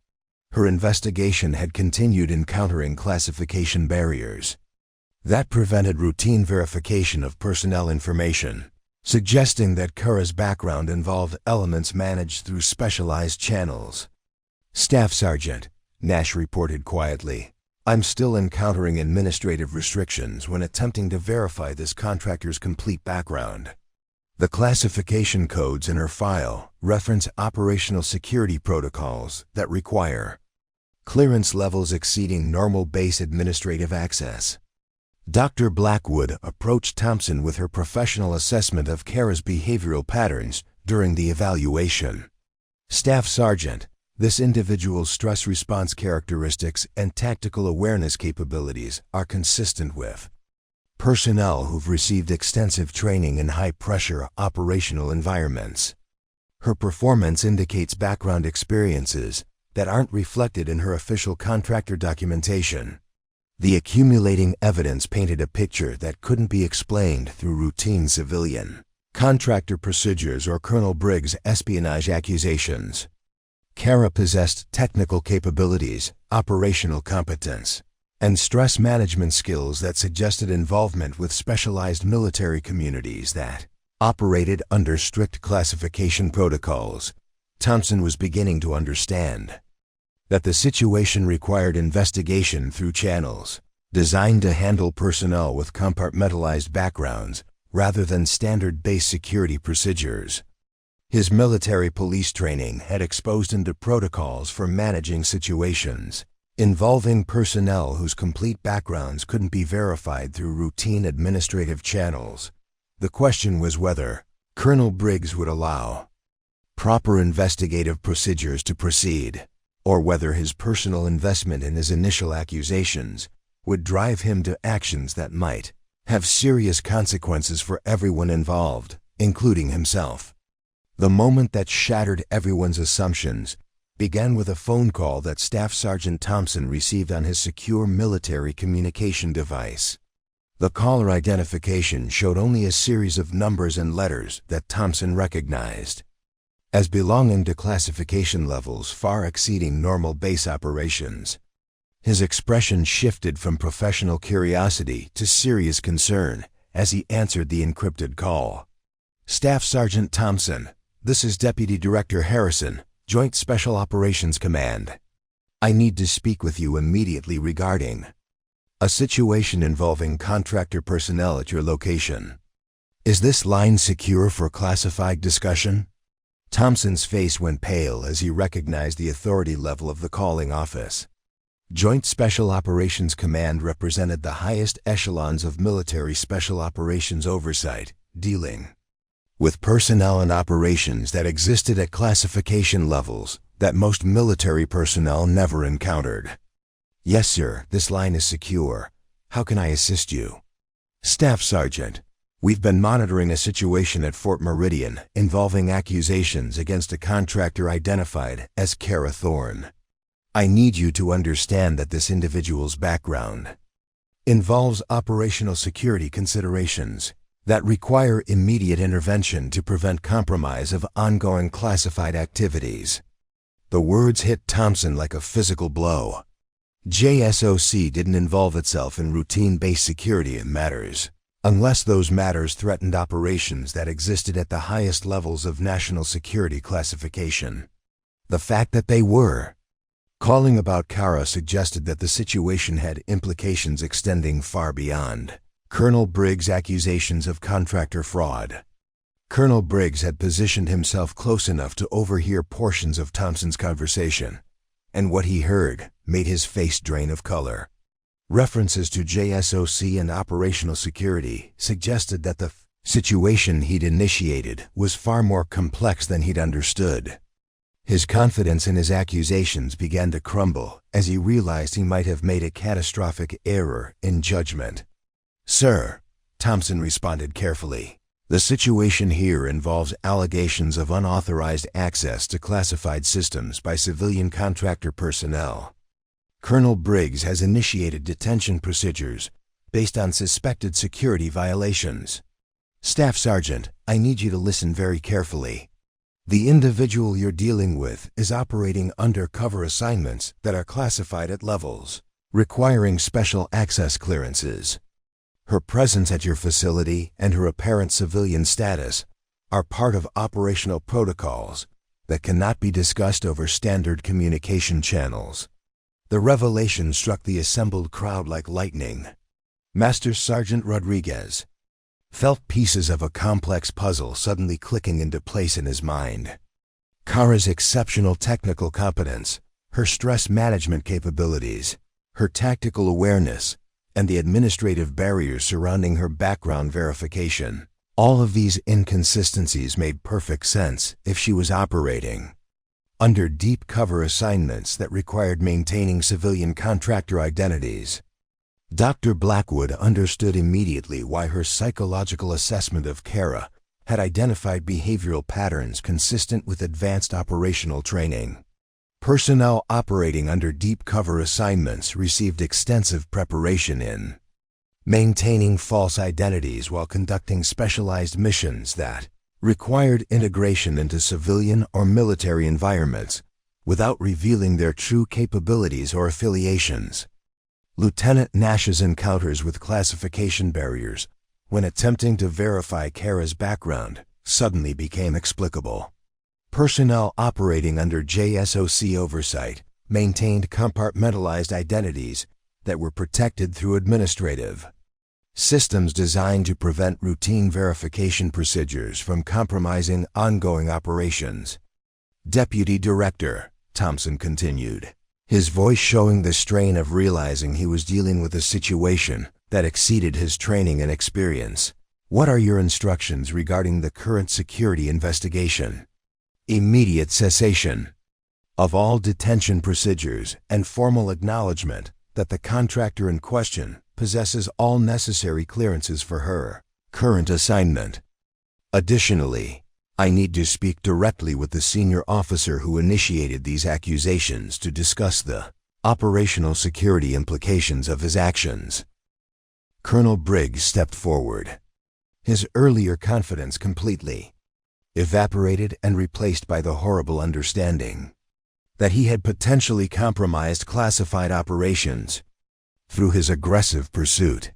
Her investigation had continued encountering classification barriers. That prevented routine verification of personnel information, suggesting that Kara's background involved elements managed through specialized channels. Staff Sergeant, Nash reported quietly, I'm still encountering administrative restrictions when attempting to verify this contractor's complete background. The classification codes in her file reference operational security protocols that require clearance levels exceeding normal base administrative access. Dr. Blackwood approached Thompson with her professional assessment of Kara's behavioral patterns during the evaluation. Staff Sergeant, this individual's stress response characteristics and tactical awareness capabilities are consistent with personnel who've received extensive training in high-pressure operational environments. Her performance indicates background experiences that aren't reflected in her official contractor documentation. The accumulating evidence painted a picture that couldn't be explained through routine civilian contractor procedures or Colonel Briggs' espionage accusations. Kara possessed technical capabilities, operational competence, and stress management skills that suggested involvement with specialized military communities that operated under strict classification protocols. Thompson was beginning to understand that the situation required investigation through channels designed to handle personnel with compartmentalized backgrounds rather than standard base security procedures. His military police training had exposed him to protocols for managing situations involving personnel whose complete backgrounds couldn't be verified through routine administrative channels. The question was whether Colonel Briggs would allow proper investigative procedures to proceed, or whether his personal investment in his initial accusations would drive him to actions that might have serious consequences for everyone involved, including himself. The moment that shattered everyone's assumptions began with a phone call that Staff Sergeant Thompson received on his secure military communication device. The caller identification showed only a series of numbers and letters that Thompson recognized as belonging to classification levels far exceeding normal base operations. His expression shifted from professional curiosity to serious concern as he answered the encrypted call. Staff Sergeant Thompson, this is Deputy Director Harrison, Joint Special Operations Command. I need to speak with you immediately regarding a situation involving contractor personnel at your location. Is this line secure for classified discussion? Thompson's face went pale as he recognized the authority level of the calling office. Joint Special Operations Command represented the highest echelons of military special operations oversight, dealing with personnel and operations that existed at classification levels that most military personnel never encountered. Yes, sir, this line is secure. How can I assist you? Staff Sergeant, we've been monitoring a situation at Fort Meridian involving accusations against a contractor identified as Kara Thorne. I need you to understand that this individual's background involves operational security considerations that require immediate intervention to prevent compromise of ongoing classified activities. The words hit Thompson like a physical blow. JSOC didn't involve itself in routine-based security matters, unless those matters threatened operations that existed at the highest levels of national security classification. The fact that they were calling about Kara suggested that the situation had implications extending far beyond Colonel Briggs' accusations of contractor fraud. Colonel Briggs had positioned himself close enough to overhear portions of Thompson's conversation, and what he heard made his face drain of color. References to JSOC and operational security suggested that the situation he'd initiated was far more complex than he'd understood. His confidence in his accusations began to crumble as he realized he might have made a catastrophic error in judgment. Sir, Thompson responded carefully, the situation here involves allegations of unauthorized access to classified systems by civilian contractor personnel. Colonel Briggs has initiated detention procedures based on suspected security violations. Staff Sergeant, I need you to listen very carefully. The individual you're dealing with is operating under cover assignments that are classified at levels requiring special access clearances. Her presence at your facility and her apparent civilian status are part of operational protocols that cannot be discussed over standard communication channels. The revelation struck the assembled crowd like lightning. Master Sergeant Rodriguez felt pieces of a complex puzzle suddenly clicking into place in his mind. Kara's exceptional technical competence, her stress management capabilities, her tactical awareness, and the administrative barriers surrounding her background verification. All of these inconsistencies made perfect sense if she was operating under deep cover assignments that required maintaining civilian contractor identities. Dr. Blackwood understood immediately why her psychological assessment of Kara had identified behavioral patterns consistent with advanced operational training. Personnel operating under deep cover assignments received extensive preparation in maintaining false identities while conducting specialized missions that required integration into civilian or military environments without revealing their true capabilities or affiliations. Lieutenant Nash's encounters with classification barriers when attempting to verify Kara's background suddenly became explicable. Personnel operating under JSOC oversight maintained compartmentalized identities that were protected through administrative systems designed to prevent routine verification procedures from compromising ongoing operations. Deputy Director, Thompson continued, his voice showing the strain of realizing he was dealing with a situation that exceeded his training and experience. What are your instructions regarding the current security investigation? Immediate cessation of all detention procedures and formal acknowledgement that the contractor in question possesses all necessary clearances for her current assignment. Additionally, I need to speak directly with the senior officer who initiated these accusations to discuss the operational security implications of his actions. Colonel Briggs stepped forward, his earlier confidence completely evaporated and replaced by the horrible understanding that he had potentially compromised classified operations through his aggressive pursuit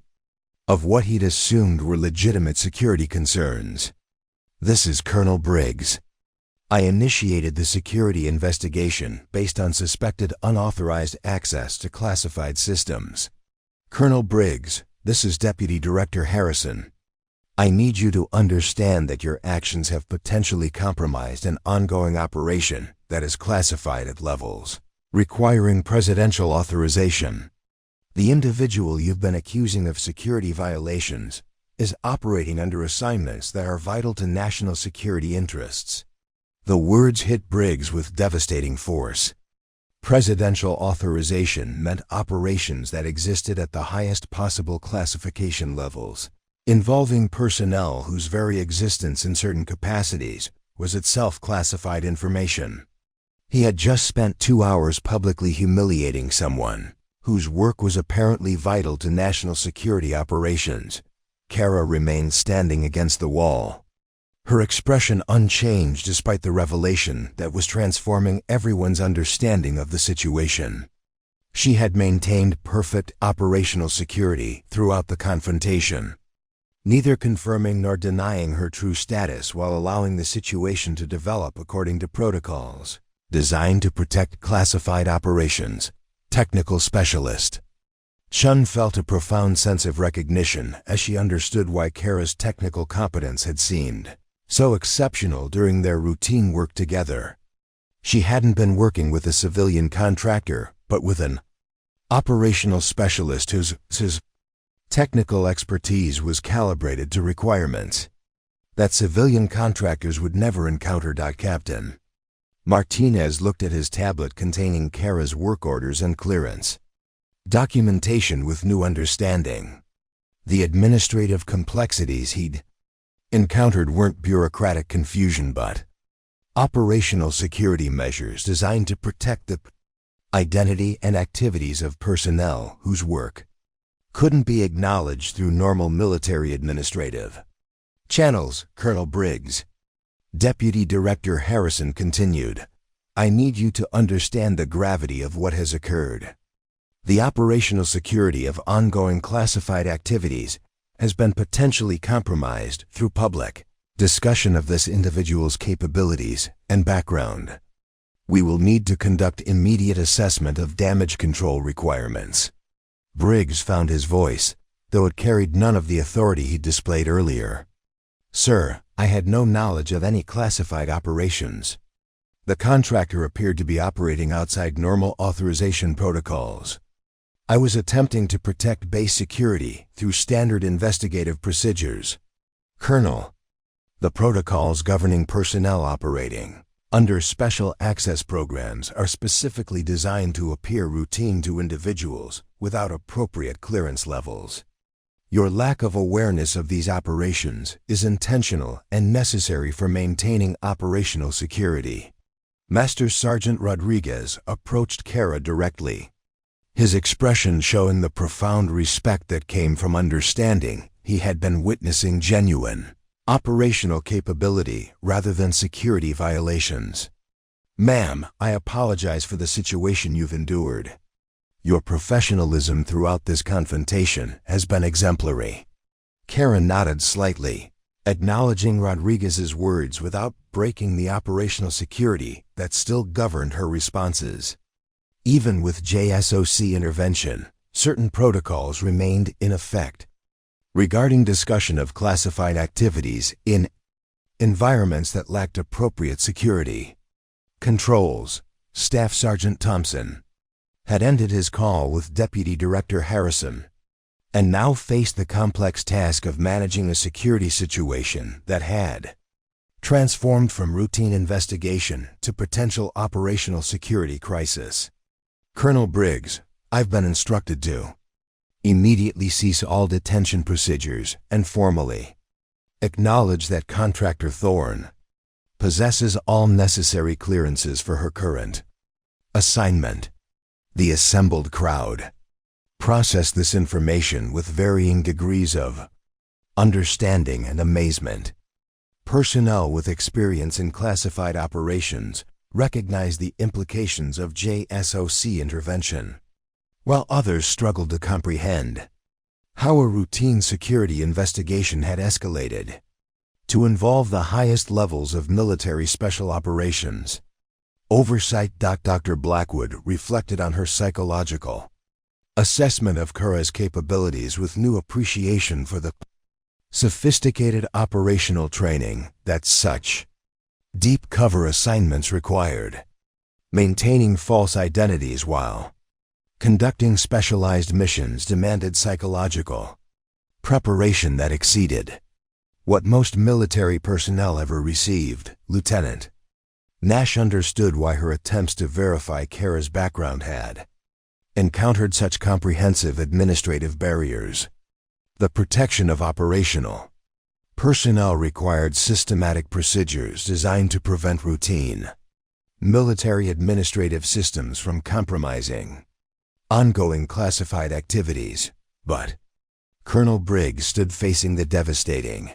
of what he'd assumed were legitimate security concerns. This is Colonel Briggs. I initiated the security investigation based on suspected unauthorized access to classified systems. Colonel Briggs, this is Deputy Director Harrison. I need you to understand that your actions have potentially compromised an ongoing operation that is classified at levels requiring presidential authorization. The individual you've been accusing of security violations is operating under assignments that are vital to national security interests. The words hit Briggs with devastating force. Presidential authorization meant operations that existed at the highest possible classification levels, involving personnel whose very existence in certain capacities was itself classified information. He had just spent 2 hours publicly humiliating someone whose work was apparently vital to national security operations. Kara remained standing against the wall, her expression unchanged despite the revelation that was transforming everyone's understanding of the situation. She had maintained perfect operational security throughout the confrontation, neither confirming nor denying her true status while allowing the situation to develop according to protocols designed to protect classified operations. Technical specialist. Chun felt a profound sense of recognition as she understood why Kara's technical competence had seemed so exceptional during their routine work together. She hadn't been working with a civilian contractor, but with an operational specialist whose technical expertise was calibrated to requirements that civilian contractors would never encounter. Captain Martinez looked at his tablet containing Kara's work orders and clearance documentation with new understanding. The administrative complexities he'd encountered weren't bureaucratic confusion but operational security measures designed to protect the identity and activities of personnel whose work couldn't be acknowledged through normal military administrative channels. Colonel Briggs. Deputy Director Harrison continued, "I need you to understand the gravity of what has occurred. The operational security of ongoing classified activities has been potentially compromised through public discussion of this individual's capabilities and background. We will need to conduct immediate assessment of damage control requirements." Briggs found his voice, though it carried none of the authority he'd displayed earlier. "Sir, I had no knowledge of any classified operations. The contractor appeared to be operating outside normal authorization protocols. I was attempting to protect base security through standard investigative procedures. Colonel, the protocols governing personnel operating under special access programs are specifically designed to appear routine to individuals without appropriate clearance levels. Your lack of awareness of these operations is intentional and necessary for maintaining operational security." Master Sergeant Rodriguez approached Kara directly, his expression showing the profound respect that came from understanding he had been witnessing genuine operational capability rather than security violations. "Ma'am, I apologize for the situation you've endured. Your professionalism throughout this confrontation has been exemplary." Kara nodded slightly, acknowledging Rodriguez's words without breaking the operational security that still governed her responses. Even with JSOC intervention, certain protocols remained in effect regarding discussion of classified activities in environments that lacked appropriate security controls. Staff Sergeant Thompson had ended his call with Deputy Director Harrison and now faced the complex task of managing a security situation that had transformed from routine investigation to potential operational security crisis. "Colonel Briggs, I've been instructed to immediately cease all detention procedures and formally acknowledge that Contractor Thorne possesses all necessary clearances for her current assignment." The assembled crowd processed this information with varying degrees of understanding and amazement. Personnel with experience in classified operations recognized the implications of JSOC intervention, while others struggled to comprehend how a routine security investigation had escalated to involve the highest levels of military special operations oversight. Dr. Blackwood reflected on her psychological assessment of Kara's capabilities with new appreciation for the sophisticated operational training that such deep cover assignments required. Maintaining false identities while conducting specialized missions demanded psychological Preparation that exceeded what most military personnel ever received, Lieutenant. Nash understood why her attempts to verify Kara's background had encountered such comprehensive administrative barriers. The protection of operational personnel required systematic procedures designed to prevent routine military administrative systems from compromising ongoing classified activities. But Colonel Briggs stood facing the devastating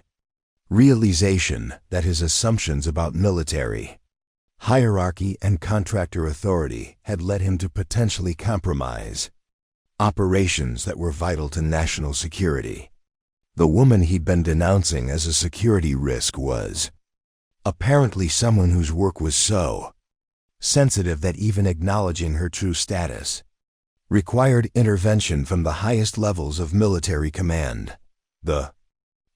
realization that his assumptions about military hierarchy and contractor authority had led him to potentially compromise operations that were vital to national security. The woman he'd been denouncing as a security risk was apparently someone whose work was so sensitive that even acknowledging her true status required intervention from the highest levels of military command. The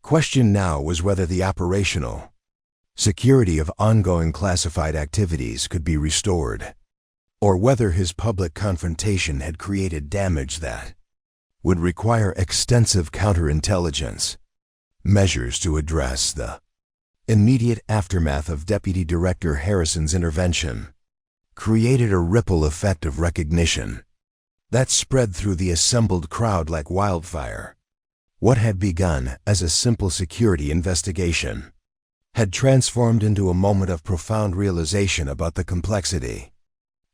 question now was whether the operational security of ongoing classified activities could be restored, or whether his public confrontation had created damage that would require extensive counterintelligence measures to address the immediate aftermath of Deputy Director Harrison's intervention. Created a ripple effect of recognition that spread through the assembled crowd like wildfire. What had begun as a simple security investigation had transformed into a moment of profound realization about the complexity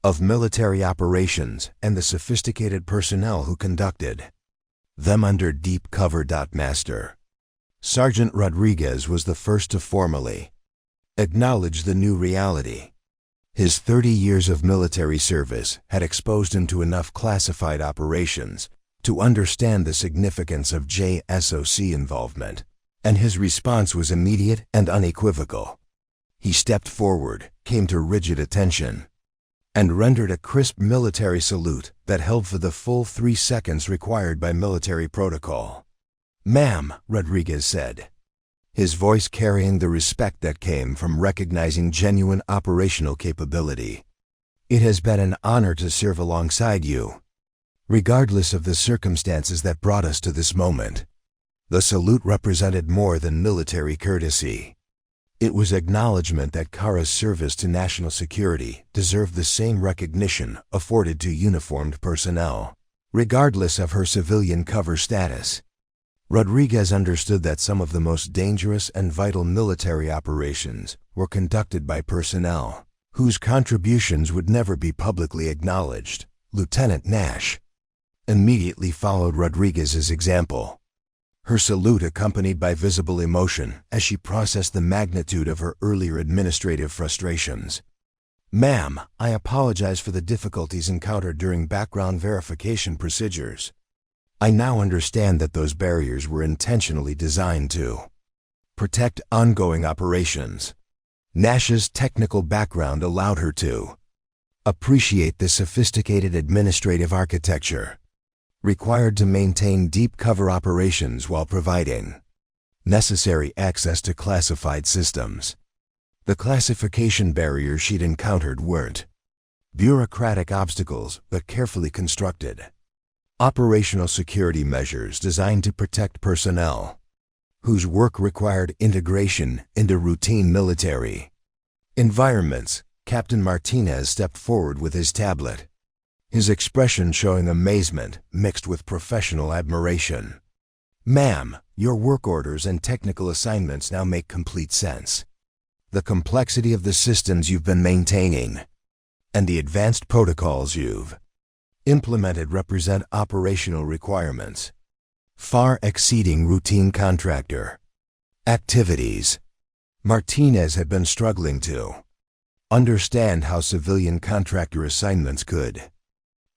of military operations and the sophisticated personnel who conducted them under deep cover. Master Sergeant Rodriguez was the first to formally acknowledge the new reality. His 30 years of military service had exposed him to enough classified operations to understand the significance of JSOC involvement, and his response was immediate and unequivocal. He stepped forward, came to rigid attention, and rendered a crisp military salute that held for the full 3 seconds required by military protocol. "Ma'am," Rodriguez said, his voice carrying the respect that came from recognizing genuine operational capability. "It has been an honor to serve alongside you, regardless of the circumstances that brought us to this moment." The salute represented more than military courtesy. It was acknowledgement that Kara's service to national security deserved the same recognition afforded to uniformed personnel, regardless of her civilian cover status. Rodriguez understood that some of the most dangerous and vital military operations were conducted by personnel whose contributions would never be publicly acknowledged. Lieutenant Nash immediately followed Rodriguez's example, her salute accompanied by visible emotion as she processed the magnitude of her earlier administrative frustrations. "Ma'am, I apologize for the difficulties encountered during background verification procedures. I now understand that those barriers were intentionally designed to protect ongoing operations." Nash's technical background allowed her to appreciate the sophisticated administrative architecture required to maintain deep cover operations while providing necessary access to classified systems. The classification barriers she'd encountered weren't bureaucratic obstacles, but carefully constructed operational security measures designed to protect personnel whose work required integration into routine military environments. Captain Martinez stepped forward with his tablet, his expression showing amazement mixed with professional admiration. "Ma'am, your work orders and technical assignments now make complete sense. The complexity of the systems you've been maintaining and the advanced protocols you've implemented represent operational requirements far exceeding routine contractor activities." Martinez had been struggling to understand how civilian contractor assignments could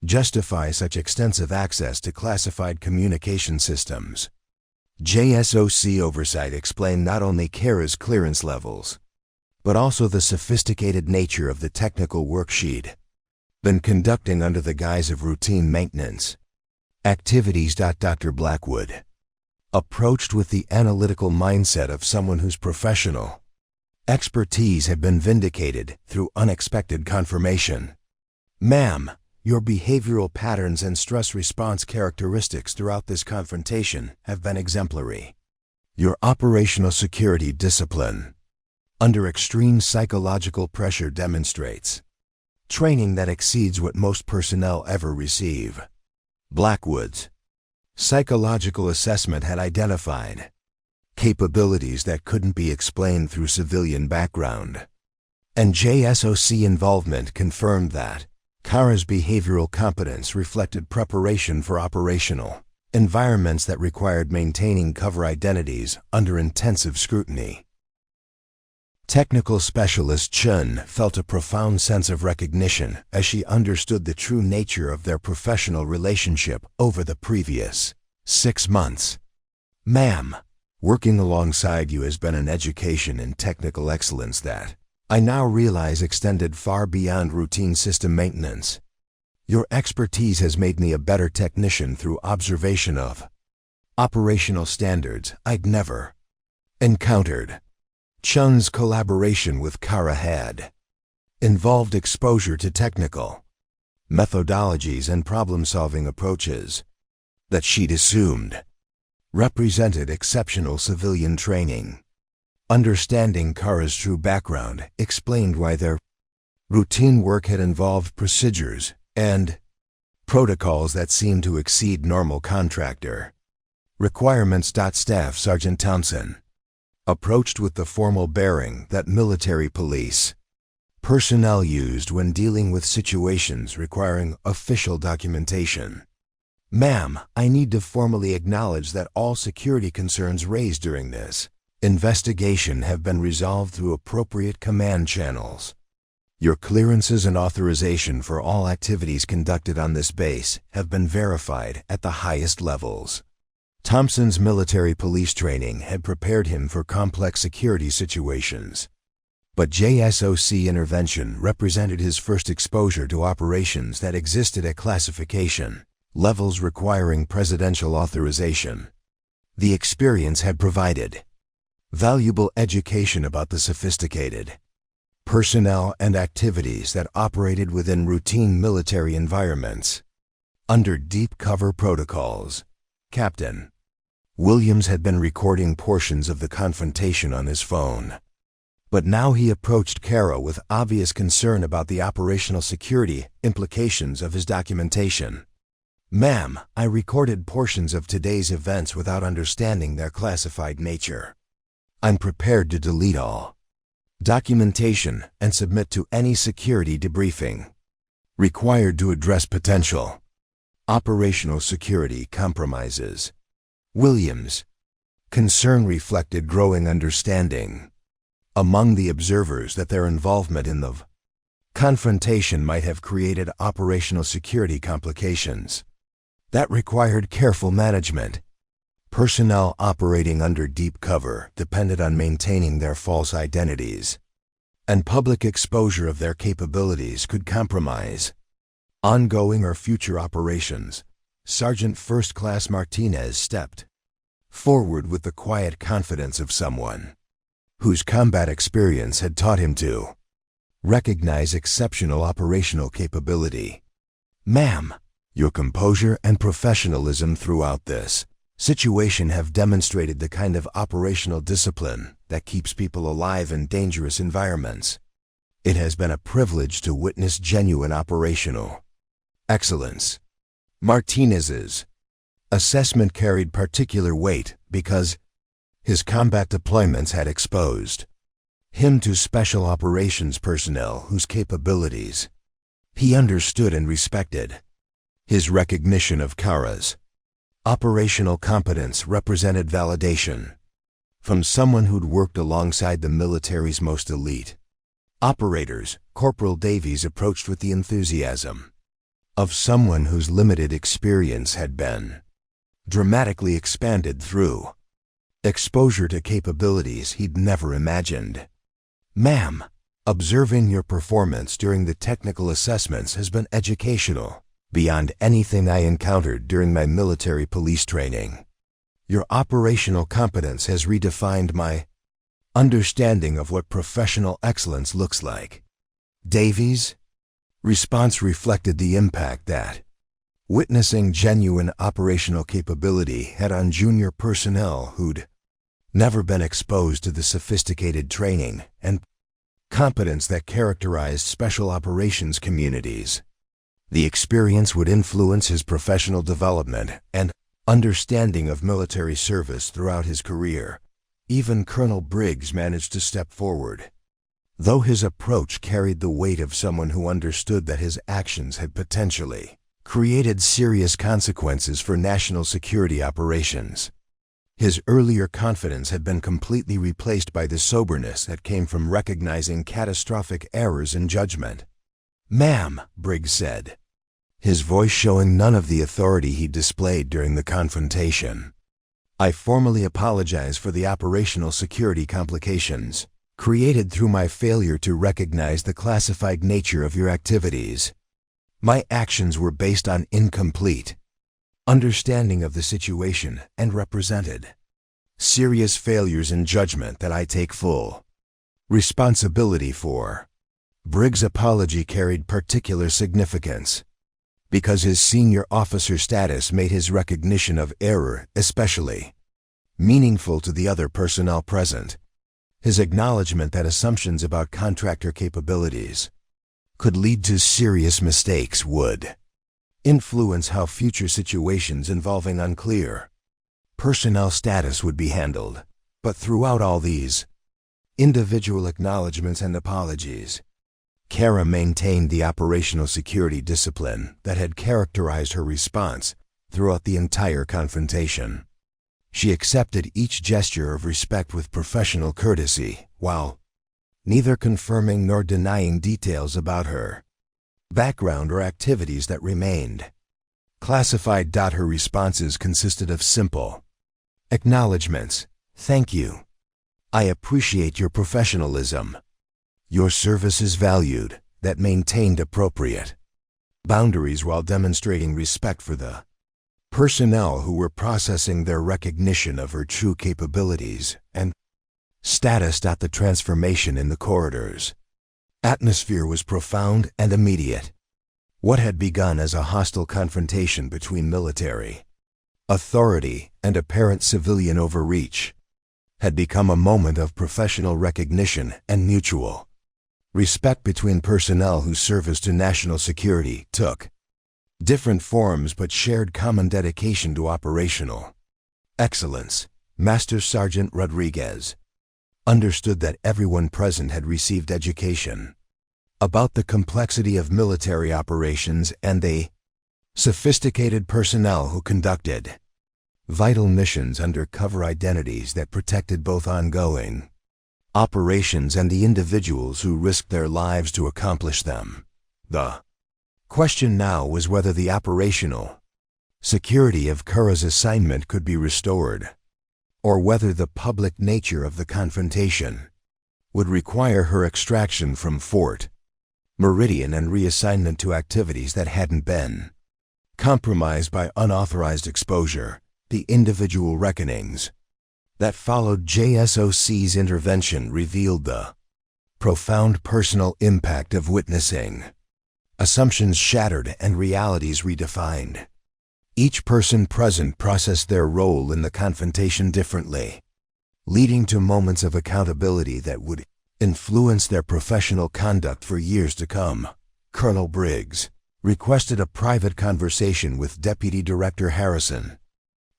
justify such extensive access to classified communication systems. JSOC oversight explained not only Kara's clearance levels, but also the sophisticated nature of the technical worksheet been conducting under the guise of routine maintenance activities. Dr. Blackwood approached with the analytical mindset of someone whose professional expertise had been vindicated through unexpected confirmation. "Ma'am, Your behavioral patterns and stress response characteristics throughout this confrontation have been exemplary. Your operational security discipline under extreme psychological pressure demonstrates training that exceeds what most personnel ever receive. Blackwood's psychological assessment had identified capabilities that couldn't be explained through civilian background, and JSOC involvement confirmed that Kara's behavioral competence reflected preparation for operational environments that required maintaining cover identities under intensive scrutiny. Technical specialist Chun felt a profound sense of recognition as she understood the true nature of their professional relationship over the previous 6 months. Ma'am, working alongside you has been an education in technical excellence that I now realize extended far beyond routine system maintenance. Your expertise has made me a better technician through observation of operational standards I'd never encountered. Chun's collaboration with Kara had involved exposure to technical methodologies and problem-solving approaches that she'd assumed represented exceptional civilian training. Understanding Kara's true background explained why their routine work had involved procedures and protocols that seemed to exceed normal contractor requirements. Staff Sergeant Thompson approached with the formal bearing that military police personnel used when dealing with situations requiring official documentation. Ma'am, I need to formally acknowledge that all security concerns raised during this investigation have been resolved through appropriate command channels. Your clearances and authorization for all activities conducted on this base have been verified at the highest levels. Thompson's military police training had prepared him for complex security situations, but JSOC intervention represented his first exposure to operations that existed at classification levels requiring presidential authorization. The experience had provided valuable education about the sophisticated personnel and activities that operated within routine military environments. Under deep cover protocols, Captain Williams had been recording portions of the confrontation on his phone. But now he approached Kara with obvious concern about the operational security implications of his documentation. Ma'am, I recorded portions of today's events without understanding their classified nature. I'm prepared to delete all documentation and submit to any security debriefing required to address potential operational security compromises. Williams' concern reflected growing understanding among the observers that their involvement in the confrontation might have created operational security complications that required careful management. Personnel operating under deep cover depended on maintaining their false identities, and public exposure of their capabilities could compromise ongoing or future operations. Sergeant First Class Martinez stepped forward with the quiet confidence of someone whose combat experience had taught him to recognize exceptional operational capability. Ma'am, your composure and professionalism throughout this situation have demonstrated the kind of operational discipline that keeps people alive in dangerous environments. It has been a privilege to witness genuine operational excellence. Martinez's assessment carried particular weight because his combat deployments had exposed him to special operations personnel whose capabilities he understood and respected. His recognition of Kara's operational competence represented validation from someone who'd worked alongside the military's most elite operators. Corporal Davies approached with the enthusiasm of someone whose limited experience had been dramatically expanded through exposure to capabilities he'd never imagined. Ma'am, observing your performance during the technical assessments has been educational beyond anything I encountered during my military police training. Your operational competence has redefined my understanding of what professional excellence looks like. Davies Response reflected the impact that witnessing genuine operational capability had on junior personnel who'd never been exposed to the sophisticated training and competence that characterized special operations communities. The experience would influence his professional development and understanding of military service throughout his career. Even Colonel Briggs managed to step forward, though his approach carried the weight of someone who understood that his actions had potentially created serious consequences for national security operations. His earlier confidence had been completely replaced by the soberness that came from recognizing catastrophic errors in judgment. "Ma'am," Briggs said, his voice showing none of the authority he displayed during the confrontation. "I formally apologize for the operational security complications created through my failure to recognize the classified nature of your activities. My actions were based on incomplete understanding of the situation and represented serious failures in judgment that I take full responsibility for." Briggs' apology carried particular significance because his senior officer status made his recognition of error especially meaningful to the other personnel present. His acknowledgement that assumptions about contractor capabilities could lead to serious mistakes would influence how future situations involving unclear personnel status would be handled. But throughout all these individual acknowledgments and apologies, Kara maintained the operational security discipline that had characterized her response throughout the entire confrontation. She accepted each gesture of respect with professional courtesy, while neither confirming nor denying details about her background or activities that remained classified. Her responses consisted of simple acknowledgments. "Thank you. I appreciate your professionalism. Your service is valued," that maintained appropriate boundaries while demonstrating respect for the personnel who were processing their recognition of her true capabilities and status. The transformation in the corridors atmosphere was profound and immediate. What had begun as a hostile confrontation between military authority and apparent civilian overreach had become a moment of professional recognition and mutual respect between personnel whose service to national security took different forms but shared common dedication to operational excellence. Master Sergeant Rodriguez understood that everyone present had received education about the complexity of military operations and the sophisticated personnel who conducted vital missions under cover identities that protected both ongoing operations and the individuals who risked their lives to accomplish them. The question now was whether the operational security of Kara's assignment could be restored, or whether the public nature of the confrontation would require her extraction from Fort Meridian and reassignment to activities that hadn't been compromised by unauthorized exposure. The individual reckonings that followed JSOC's intervention revealed the profound personal impact of witnessing assumptions shattered and realities redefined. Each person present processed their role in the confrontation differently, leading to moments of accountability that would influence their professional conduct for years to come. Colonel Briggs requested a private conversation with Deputy Director Harrison,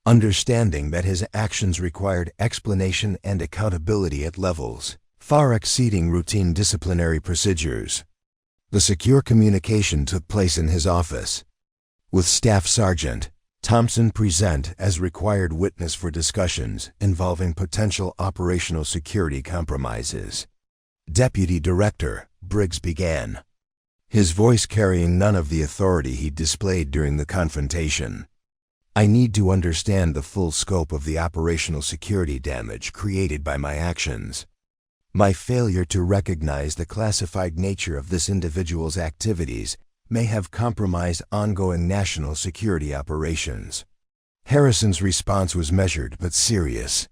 understanding that his actions required explanation and accountability at levels far exceeding routine disciplinary procedures. The secure communication took place in his office, with Staff Sergeant Thompson present as required witness for discussions involving potential operational security compromises. Deputy Director Briggs began, his voice carrying none of the authority he displayed during the confrontation. "I need to understand the full scope of the operational security damage created by my actions. My failure to recognize the classified nature of this individual's activities may have compromised ongoing national security operations." Harrison's response was measured but serious.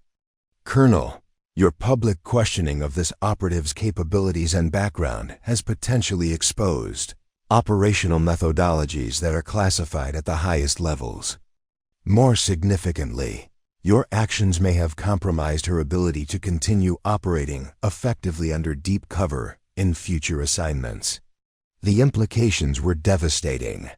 "Colonel, your public questioning of this operative's capabilities and background has potentially exposed operational methodologies that are classified at the highest levels. More significantly, your actions may have compromised her ability to continue operating effectively under deep cover in future assignments. The implications were devastating.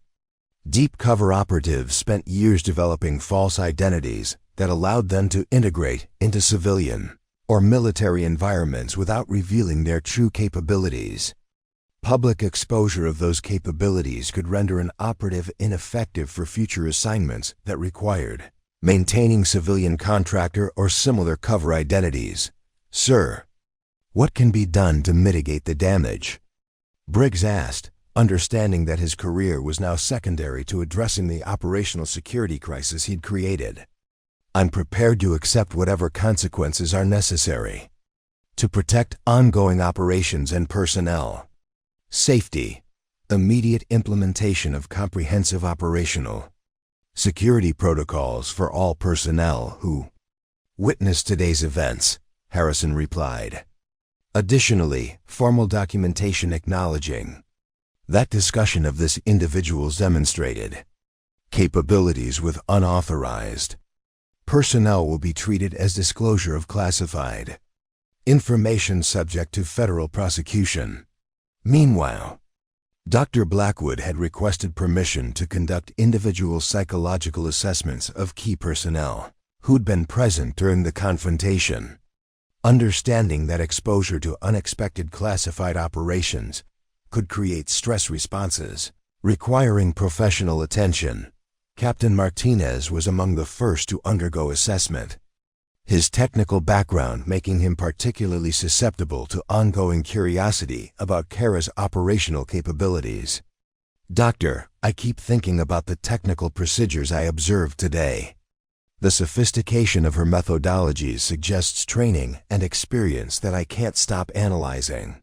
Deep cover operatives spent years developing false identities that allowed them to integrate into civilian or military environments without revealing their true capabilities. Public exposure of those capabilities could render an operative ineffective for future assignments that required maintaining civilian contractor or similar cover identities. Sir, what can be done to mitigate the damage? Briggs asked, understanding that his career was now secondary to addressing the operational security crisis he'd created. I'm prepared to accept whatever consequences are necessary to protect ongoing operations and personnel. Safety, immediate implementation of comprehensive operational security protocols for all personnel who witnessed today's events, Harrison replied. Additionally, formal documentation acknowledging that discussion of this individual's demonstrated capabilities with unauthorized personnel will be treated as disclosure of classified information subject to federal prosecution. Meanwhile, Dr. Blackwood had requested permission to conduct individual psychological assessments of key personnel who'd been present during the confrontation. Understanding that exposure to unexpected classified operations could create stress responses requiring professional attention, Captain Martinez was among the first to undergo assessment, his technical background making him particularly susceptible to ongoing curiosity about Kara's operational capabilities. Doctor, I keep thinking about the technical procedures I observed today. The sophistication of her methodologies suggests training and experience that I can't stop analyzing.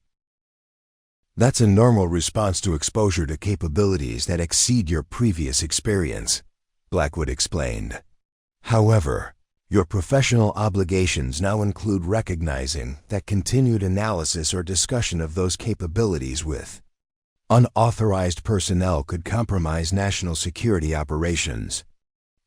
That's a normal response to exposure to capabilities that exceed your previous experience, Blackwood explained. However, your professional obligations now include recognizing that continued analysis or discussion of those capabilities with unauthorized personnel could compromise national security operations.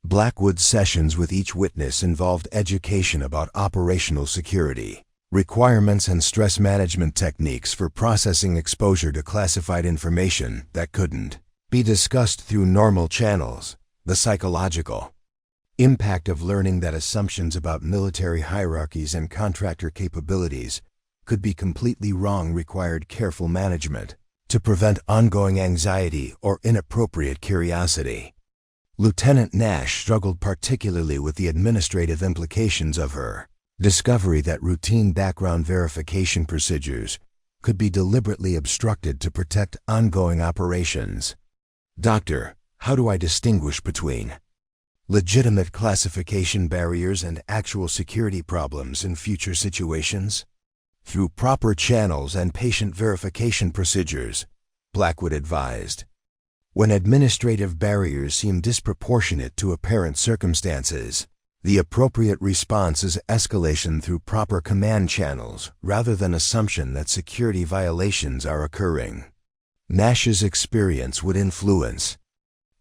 Blackwood's sessions with each witness involved education about operational security requirements and stress management techniques for processing exposure to classified information that couldn't be discussed through normal channels. The psychological impact of learning that assumptions about military hierarchies and contractor capabilities could be completely wrong required careful management to prevent ongoing anxiety or inappropriate curiosity. Lieutenant Nash struggled particularly with the administrative implications of her discovery that routine background verification procedures could be deliberately obstructed to protect ongoing operations. Doctor, how do I distinguish between legitimate classification barriers and actual security problems in future situations? Through proper channels and patient verification procedures, Blackwood advised. When administrative barriers seem disproportionate to apparent circumstances, the appropriate response is escalation through proper command channels rather than assumption that security violations are occurring. Nash's experience would influence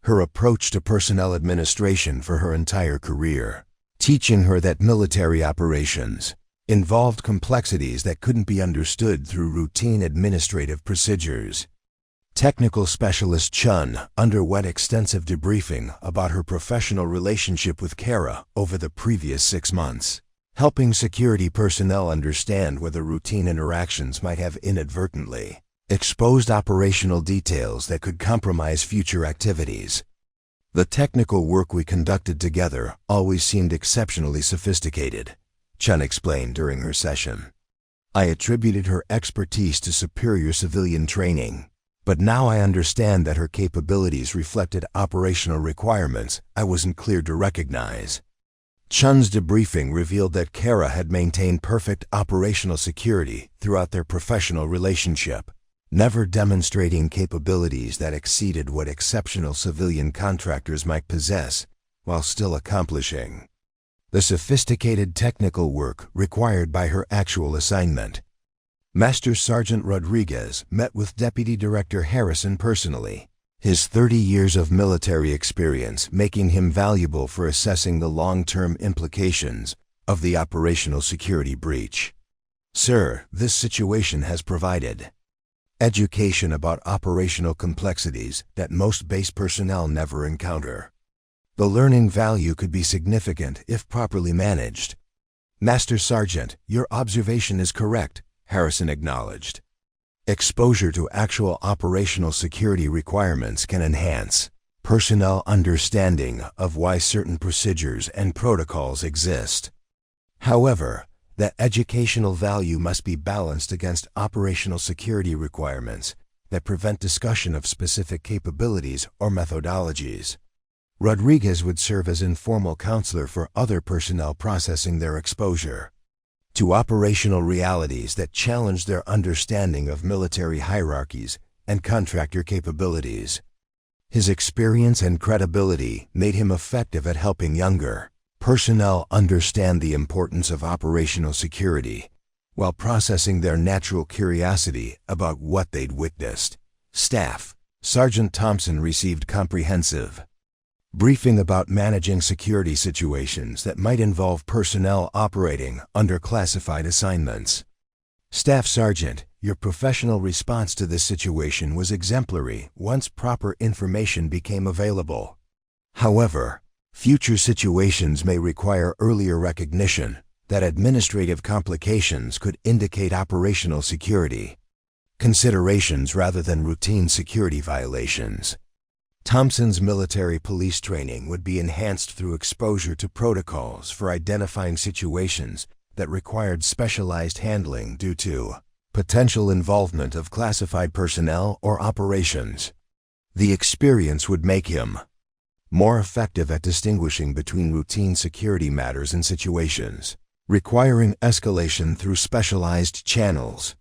her approach to personnel administration for her entire career, teaching her that military operations involved complexities that couldn't be understood through routine administrative procedures. Technical specialist Chun underwent extensive debriefing about her professional relationship with Kara over the previous 6 months, helping security personnel understand whether routine interactions might have inadvertently exposed operational details that could compromise future activities. The technical work we conducted together always seemed exceptionally sophisticated, Chun explained during her session. I attributed her expertise to superior civilian training, but now I understand that her capabilities reflected operational requirements I wasn't clear to recognize. Chun's debriefing revealed that Kara had maintained perfect operational security throughout their professional relationship, never demonstrating capabilities that exceeded what exceptional civilian contractors might possess while still accomplishing the sophisticated technical work required by her actual assignment. Master Sergeant Rodriguez met with Deputy Director Harrison personally, his 30 years of military experience making him valuable for assessing the long-term implications of the operational security breach. Sir, this situation has provided education about operational complexities that most base personnel never encounter. The learning value could be significant if properly managed. Master Sergeant, your observation is correct, Harrison acknowledged. Exposure to actual operational security requirements can enhance personnel understanding of why certain procedures and protocols exist. However, that educational value must be balanced against operational security requirements that prevent discussion of specific capabilities or methodologies. Rodriguez would serve as informal counselor for other personnel processing their exposure to operational realities that challenge their understanding of military hierarchies and contractor capabilities. His experience and credibility made him effective at helping younger personnel understand the importance of operational security while processing their natural curiosity about what they'd witnessed. Staff Sergeant Thompson received comprehensive briefing about managing security situations that might involve personnel operating under classified assignments. Staff Sergeant, your professional response to this situation was exemplary once proper information became available. However, future situations may require earlier recognition that administrative complications could indicate operational security considerations rather than routine security violations. Thompson's military police training would be enhanced through exposure to protocols for identifying situations that required specialized handling due to potential involvement of classified personnel or operations. The experience would make him more effective at distinguishing between routine security matters and situations requiring escalation through specialized channels.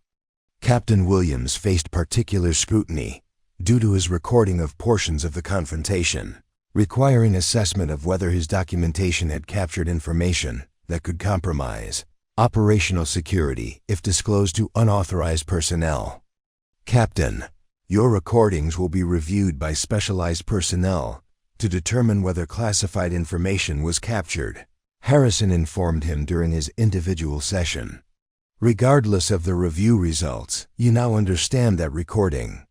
Captain Williams faced particular scrutiny due to his recording of portions of the confrontation, requiring assessment of whether his documentation had captured information that could compromise operational security if disclosed to unauthorized personnel. Captain, your recordings will be reviewed by specialized personnel to determine whether classified information was captured, Harrison informed him during his individual session. Regardless of the review results, you now understand that recording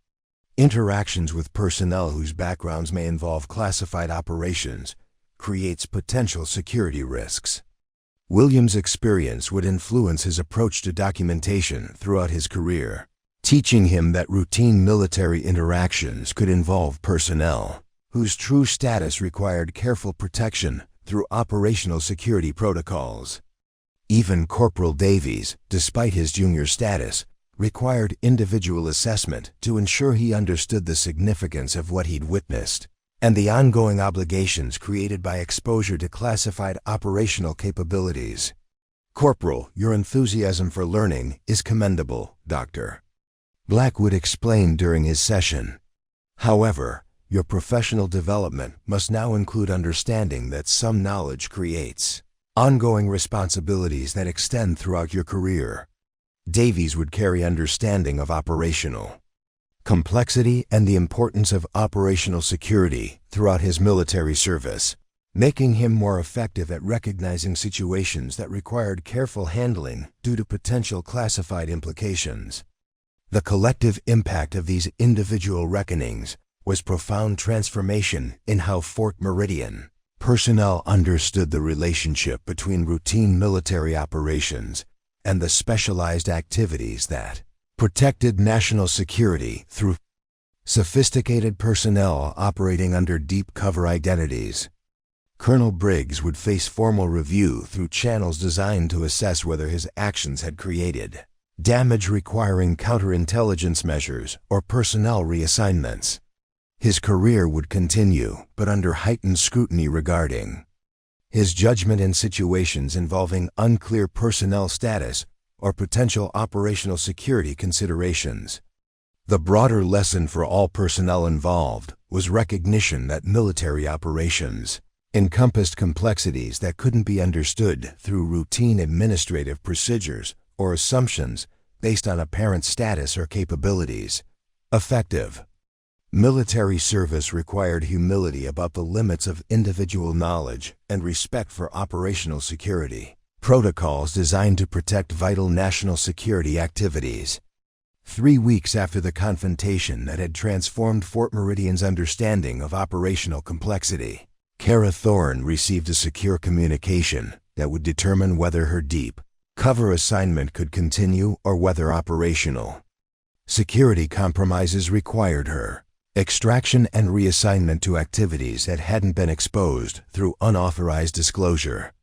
interactions with personnel whose backgrounds may involve classified operations creates potential security risks. Williams' experience would influence his approach to documentation throughout his career, teaching him that routine military interactions could involve personnel whose true status required careful protection through operational security protocols. Even Corporal Davies, despite his junior status, required individual assessment to ensure he understood the significance of what he'd witnessed and the ongoing obligations created by exposure to classified operational capabilities. Corporal, your enthusiasm for learning is commendable, Dr. Blackwood explained during his session. However, your professional development must now include understanding that some knowledge creates ongoing responsibilities that extend throughout your career. Davies would carry understanding of operational complexity and the importance of operational security throughout his military service, making him more effective at recognizing situations that required careful handling due to potential classified implications. The collective impact of these individual reckonings was profound transformation in how Fort Meridian personnel understood the relationship between routine military operations and the specialized activities that protected national security through sophisticated personnel operating under deep cover identities. Colonel Briggs would face formal review through channels designed to assess whether his actions had created damage requiring counterintelligence measures or personnel reassignments. His career would continue, but under heightened scrutiny regarding his judgment in situations involving unclear personnel status or potential operational security considerations. The broader lesson for all personnel involved was recognition that military operations encompassed complexities that couldn't be understood through routine administrative procedures or assumptions based on apparent status or capabilities. Effective. Military service required humility about the limits of individual knowledge and respect for operational security. Protocols designed to protect vital national security activities. 3 weeks after the confrontation that had transformed Fort Meridian's understanding of operational complexity, Kara Thorne received a secure communication that would determine whether her deep cover assignment could continue or whether operational security compromises required her extraction and reassignment to activities that hadn't been exposed through unauthorized disclosure.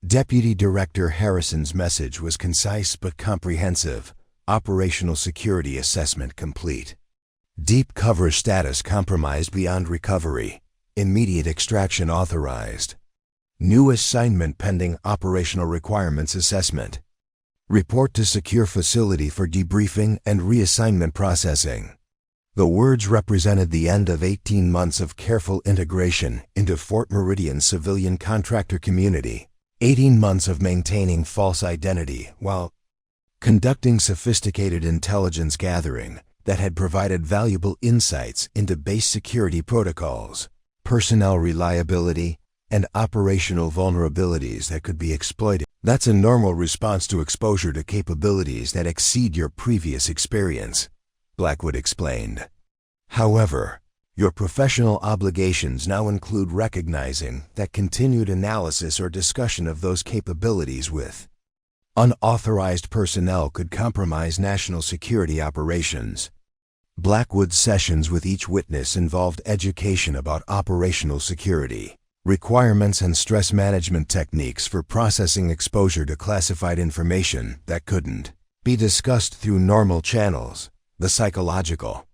Deputy Director Harrison's message was concise but comprehensive. Operational security assessment complete. Deep cover status compromised beyond recovery. Immediate extraction authorized. New assignment pending operational requirements assessment. Report to secure facility for debriefing and reassignment processing. The words represented the end of 18 months of careful integration into Fort Meridian's civilian contractor community, 18 months of maintaining false identity while conducting sophisticated intelligence gathering that had provided valuable insights into base security protocols, personnel reliability, and operational vulnerabilities that could be exploited. That's a normal response to exposure to capabilities that exceed your previous experience, Blackwood explained. However, your professional obligations now include recognizing that continued analysis or discussion of those capabilities with unauthorized personnel could compromise national security operations. Blackwood's sessions with each witness involved education about operational security, requirements and stress management techniques for processing exposure to classified information that couldn't be discussed through normal channels. The psychological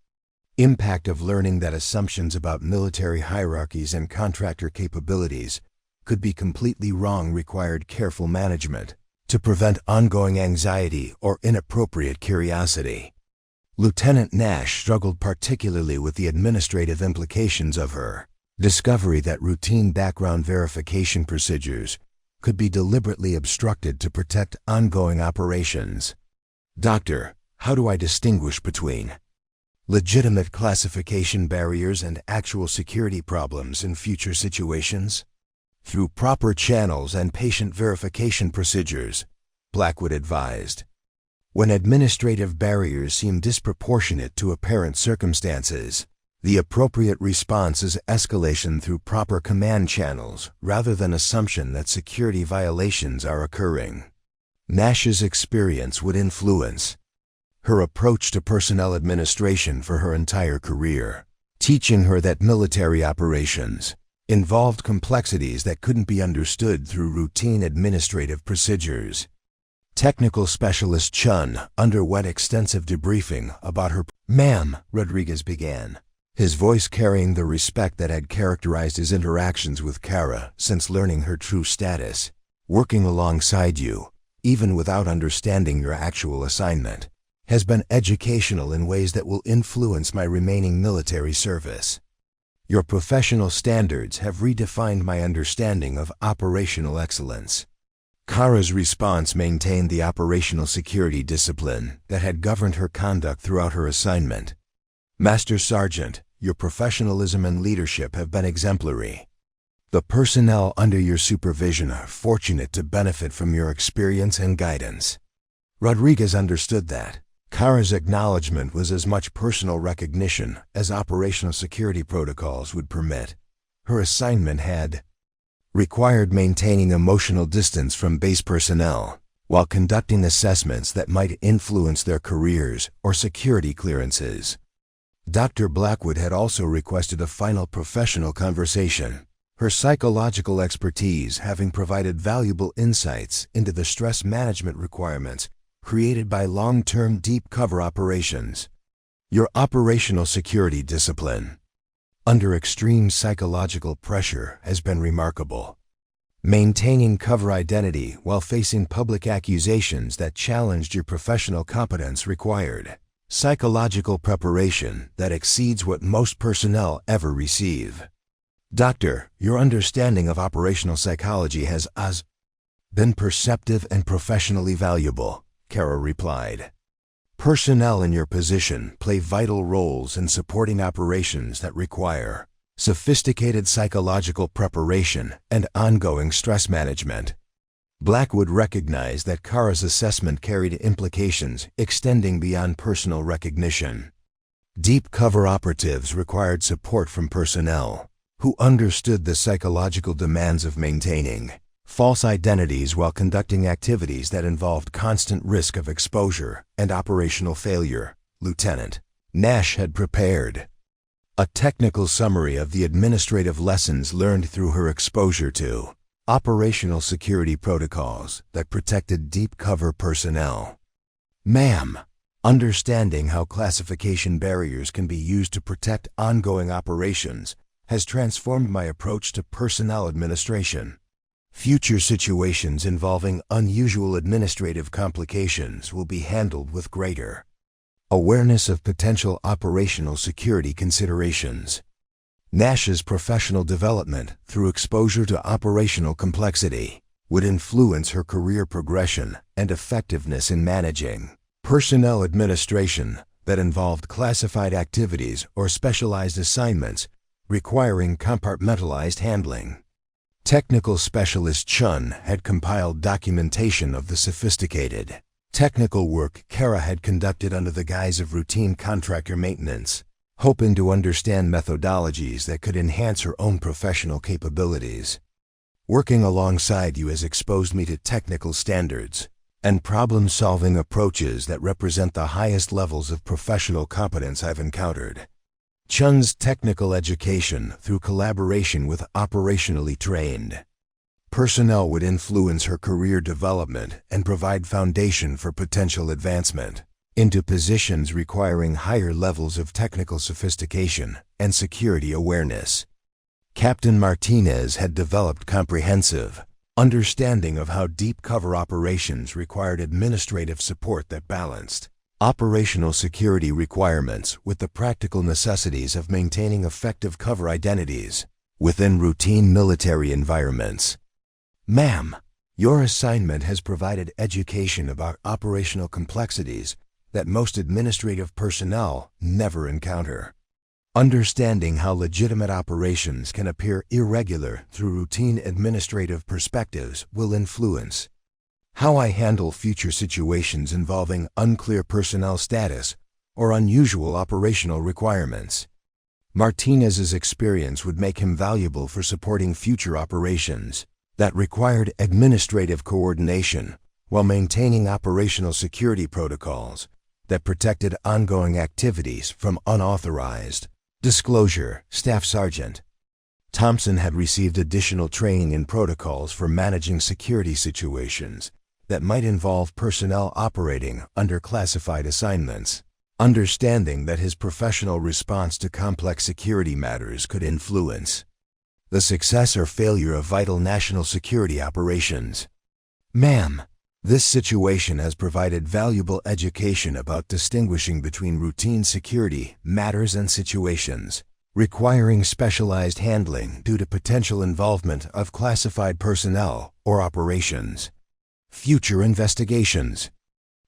impact of learning that assumptions about military hierarchies and contractor capabilities could be completely wrong required careful management to prevent ongoing anxiety or inappropriate curiosity. Lieutenant Nash struggled particularly with the administrative implications of her discovery that routine background verification procedures could be deliberately obstructed to protect ongoing operations. Doctor, how do I distinguish between legitimate classification barriers and actual security problems in future situations? Through proper channels and patient verification procedures, Blackwood advised. When administrative barriers seem disproportionate to apparent circumstances, the appropriate response is escalation through proper command channels rather than assumption that security violations are occurring. Nash's experience would influence her approach to personnel administration for her entire career, teaching her that military operations involved complexities that couldn't be understood through routine administrative procedures. Technical Specialist Chun underwent extensive debriefing about her. "Ma'am," Rodriguez began, his voice carrying the respect that had characterized his interactions with Kara since learning her true status. "Working alongside you, even without understanding your actual assignment, has been educational in ways that will influence my remaining military service. Your professional standards have redefined my understanding of operational excellence." Kara's response maintained the operational security discipline that had governed her conduct throughout her assignment. "Master Sergeant, your professionalism and leadership have been exemplary. The personnel under your supervision are fortunate to benefit from your experience and guidance." Rodriguez understood that Kara's acknowledgement was as much personal recognition as operational security protocols would permit. Her assignment had required maintaining emotional distance from base personnel while conducting assessments that might influence their careers or security clearances. Dr. Blackwood had also requested a final professional conversation, her psychological expertise having provided valuable insights into the stress management requirements created by long-term deep cover operations. Your operational security discipline under extreme psychological pressure has been remarkable. Maintaining cover identity while facing public accusations that challenged your professional competence required psychological preparation that exceeds what most personnel ever receive. Doctor, your understanding of operational psychology has been perceptive and professionally valuable, Kara replied. Personnel in your position play vital roles in supporting operations that require sophisticated psychological preparation and ongoing stress management. Blackwood recognized that Kara's assessment carried implications extending beyond personal recognition. Deep cover operatives required support from personnel who understood the psychological demands of maintaining false identities while conducting activities that involved constant risk of exposure and operational failure. Lieutenant Nash had prepared a technical summary of the administrative lessons learned through her exposure to operational security protocols that protected deep cover personnel. Ma'am, understanding how classification barriers can be used to protect ongoing operations has transformed my approach to personnel administration. Future situations involving unusual administrative complications will be handled with greater awareness of potential operational security considerations. Nash's professional development through exposure to operational complexity would influence her career progression and effectiveness in managing personnel administration that involved classified activities or specialized assignments requiring compartmentalized handling. Technical specialist Chun had compiled documentation of the sophisticated technical work Kara had conducted under the guise of routine contractor maintenance, hoping to understand methodologies that could enhance her own professional capabilities. Working alongside you has exposed me to technical standards and problem-solving approaches that represent the highest levels of professional competence I've encountered. Chun's technical education through collaboration with operationally trained personnel would influence her career development and provide foundation for potential advancement into positions requiring higher levels of technical sophistication and security awareness. Captain Martinez had developed comprehensive understanding of how deep cover operations required administrative support that balanced operational security requirements with the practical necessities of maintaining effective cover identities within routine military environments. Ma'am, your assignment has provided education about operational complexities that most administrative personnel never encounter. Understanding how legitimate operations can appear irregular through routine administrative perspectives will influence how I handle future situations involving unclear personnel status or unusual operational requirements. Martinez's experience would make him valuable for supporting future operations that required administrative coordination while maintaining operational security protocols that protected ongoing activities from unauthorized disclosure. Staff Sergeant Thompson had received additional training in protocols for managing security situations that might involve personnel operating under classified assignments, understanding that his professional response to complex security matters could influence the success or failure of vital national security operations. Ma'am, this situation has provided valuable education about distinguishing between routine security matters and situations requiring specialized handling due to potential involvement of classified personnel or operations. Future investigations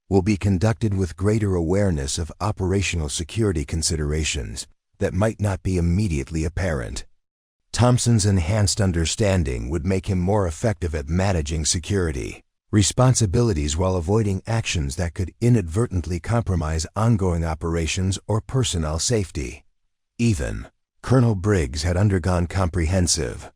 will be conducted with greater awareness of operational security considerations that might not be immediately apparent. Thompson's enhanced understanding would make him more effective at managing security responsibilities while avoiding actions that could inadvertently compromise ongoing operations or personnel safety. Even Colonel Briggs had undergone comprehensive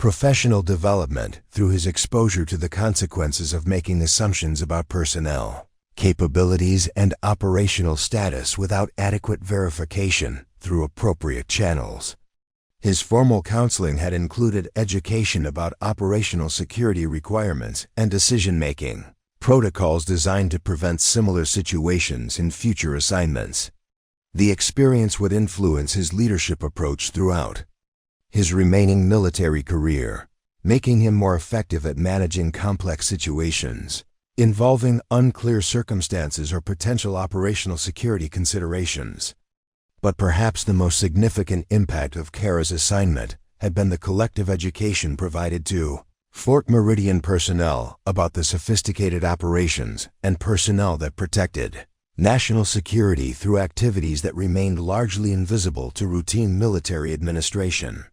professional development through his exposure to the consequences of making assumptions about personnel capabilities and operational status without adequate verification through appropriate channels. His formal counseling had included education about operational security requirements and decision-making protocols designed to prevent similar situations in future assignments. The experience would influence his leadership approach throughout his remaining military career, making him more effective at managing complex situations involving unclear circumstances or potential operational security considerations. But perhaps the most significant impact of Kara's assignment had been the collective education provided to Fort Meridian personnel about the sophisticated operations and personnel that protected national security through activities that remained largely invisible to routine military administration.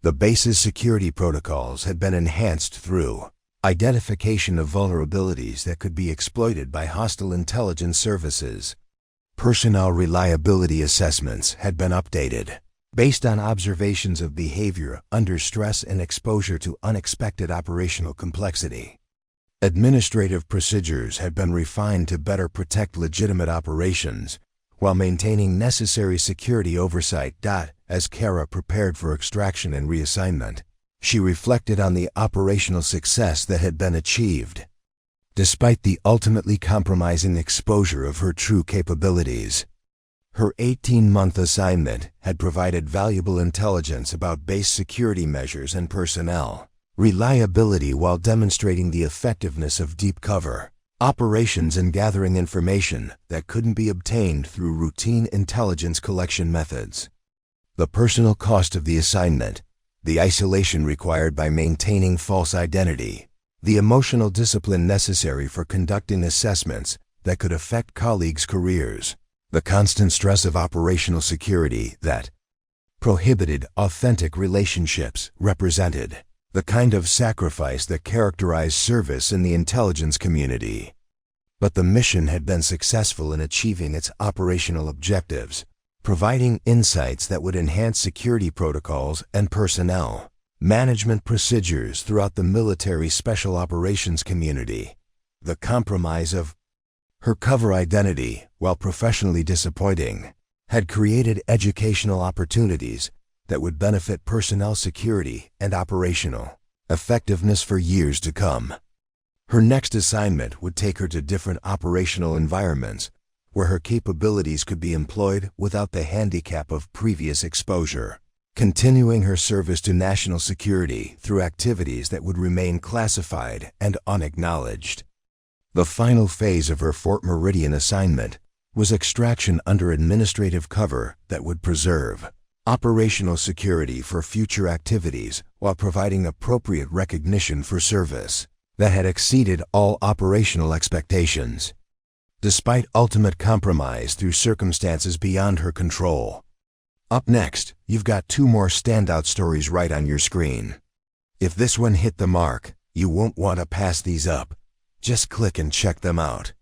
The base's security protocols had been enhanced through identification of vulnerabilities that could be exploited by hostile intelligence services. Personnel reliability assessments had been updated, based on observations of behavior under stress and exposure to unexpected operational complexity. Administrative procedures had been refined to better protect legitimate operations while maintaining necessary security oversight. As Kara prepared for extraction and reassignment, she reflected on the operational success that had been achieved, despite the ultimately compromising exposure of her true capabilities. Her 18-month assignment had provided valuable intelligence about base security measures and personnel reliability while demonstrating the effectiveness of deep cover operations and gathering information that couldn't be obtained through routine intelligence collection methods. The personal cost of the assignment, the isolation required by maintaining false identity, the emotional discipline necessary for conducting assessments that could affect colleagues' careers, the constant stress of operational security that prohibited authentic relationships represented the kind of sacrifice that characterized service in the intelligence community. But the mission had been successful in achieving its operational objectives, providing insights that would enhance security protocols and personnel management procedures throughout the military special operations community. The compromise of her cover identity, while professionally disappointing, had created educational opportunities that would benefit personnel security and operational effectiveness for years to come. Her next assignment would take her to different operational environments where her capabilities could be employed without the handicap of previous exposure, continuing her service to national security through activities that would remain classified and unacknowledged. The final phase of her Fort Meridian assignment was extraction under administrative cover that would preserve operational security for future activities while providing appropriate recognition for service that had exceeded all operational expectations, despite ultimate compromise through circumstances beyond her control. Up next, you've got 2 more standout stories right on your screen. If this one hit the mark, you won't want to pass these up. Just click and check them out.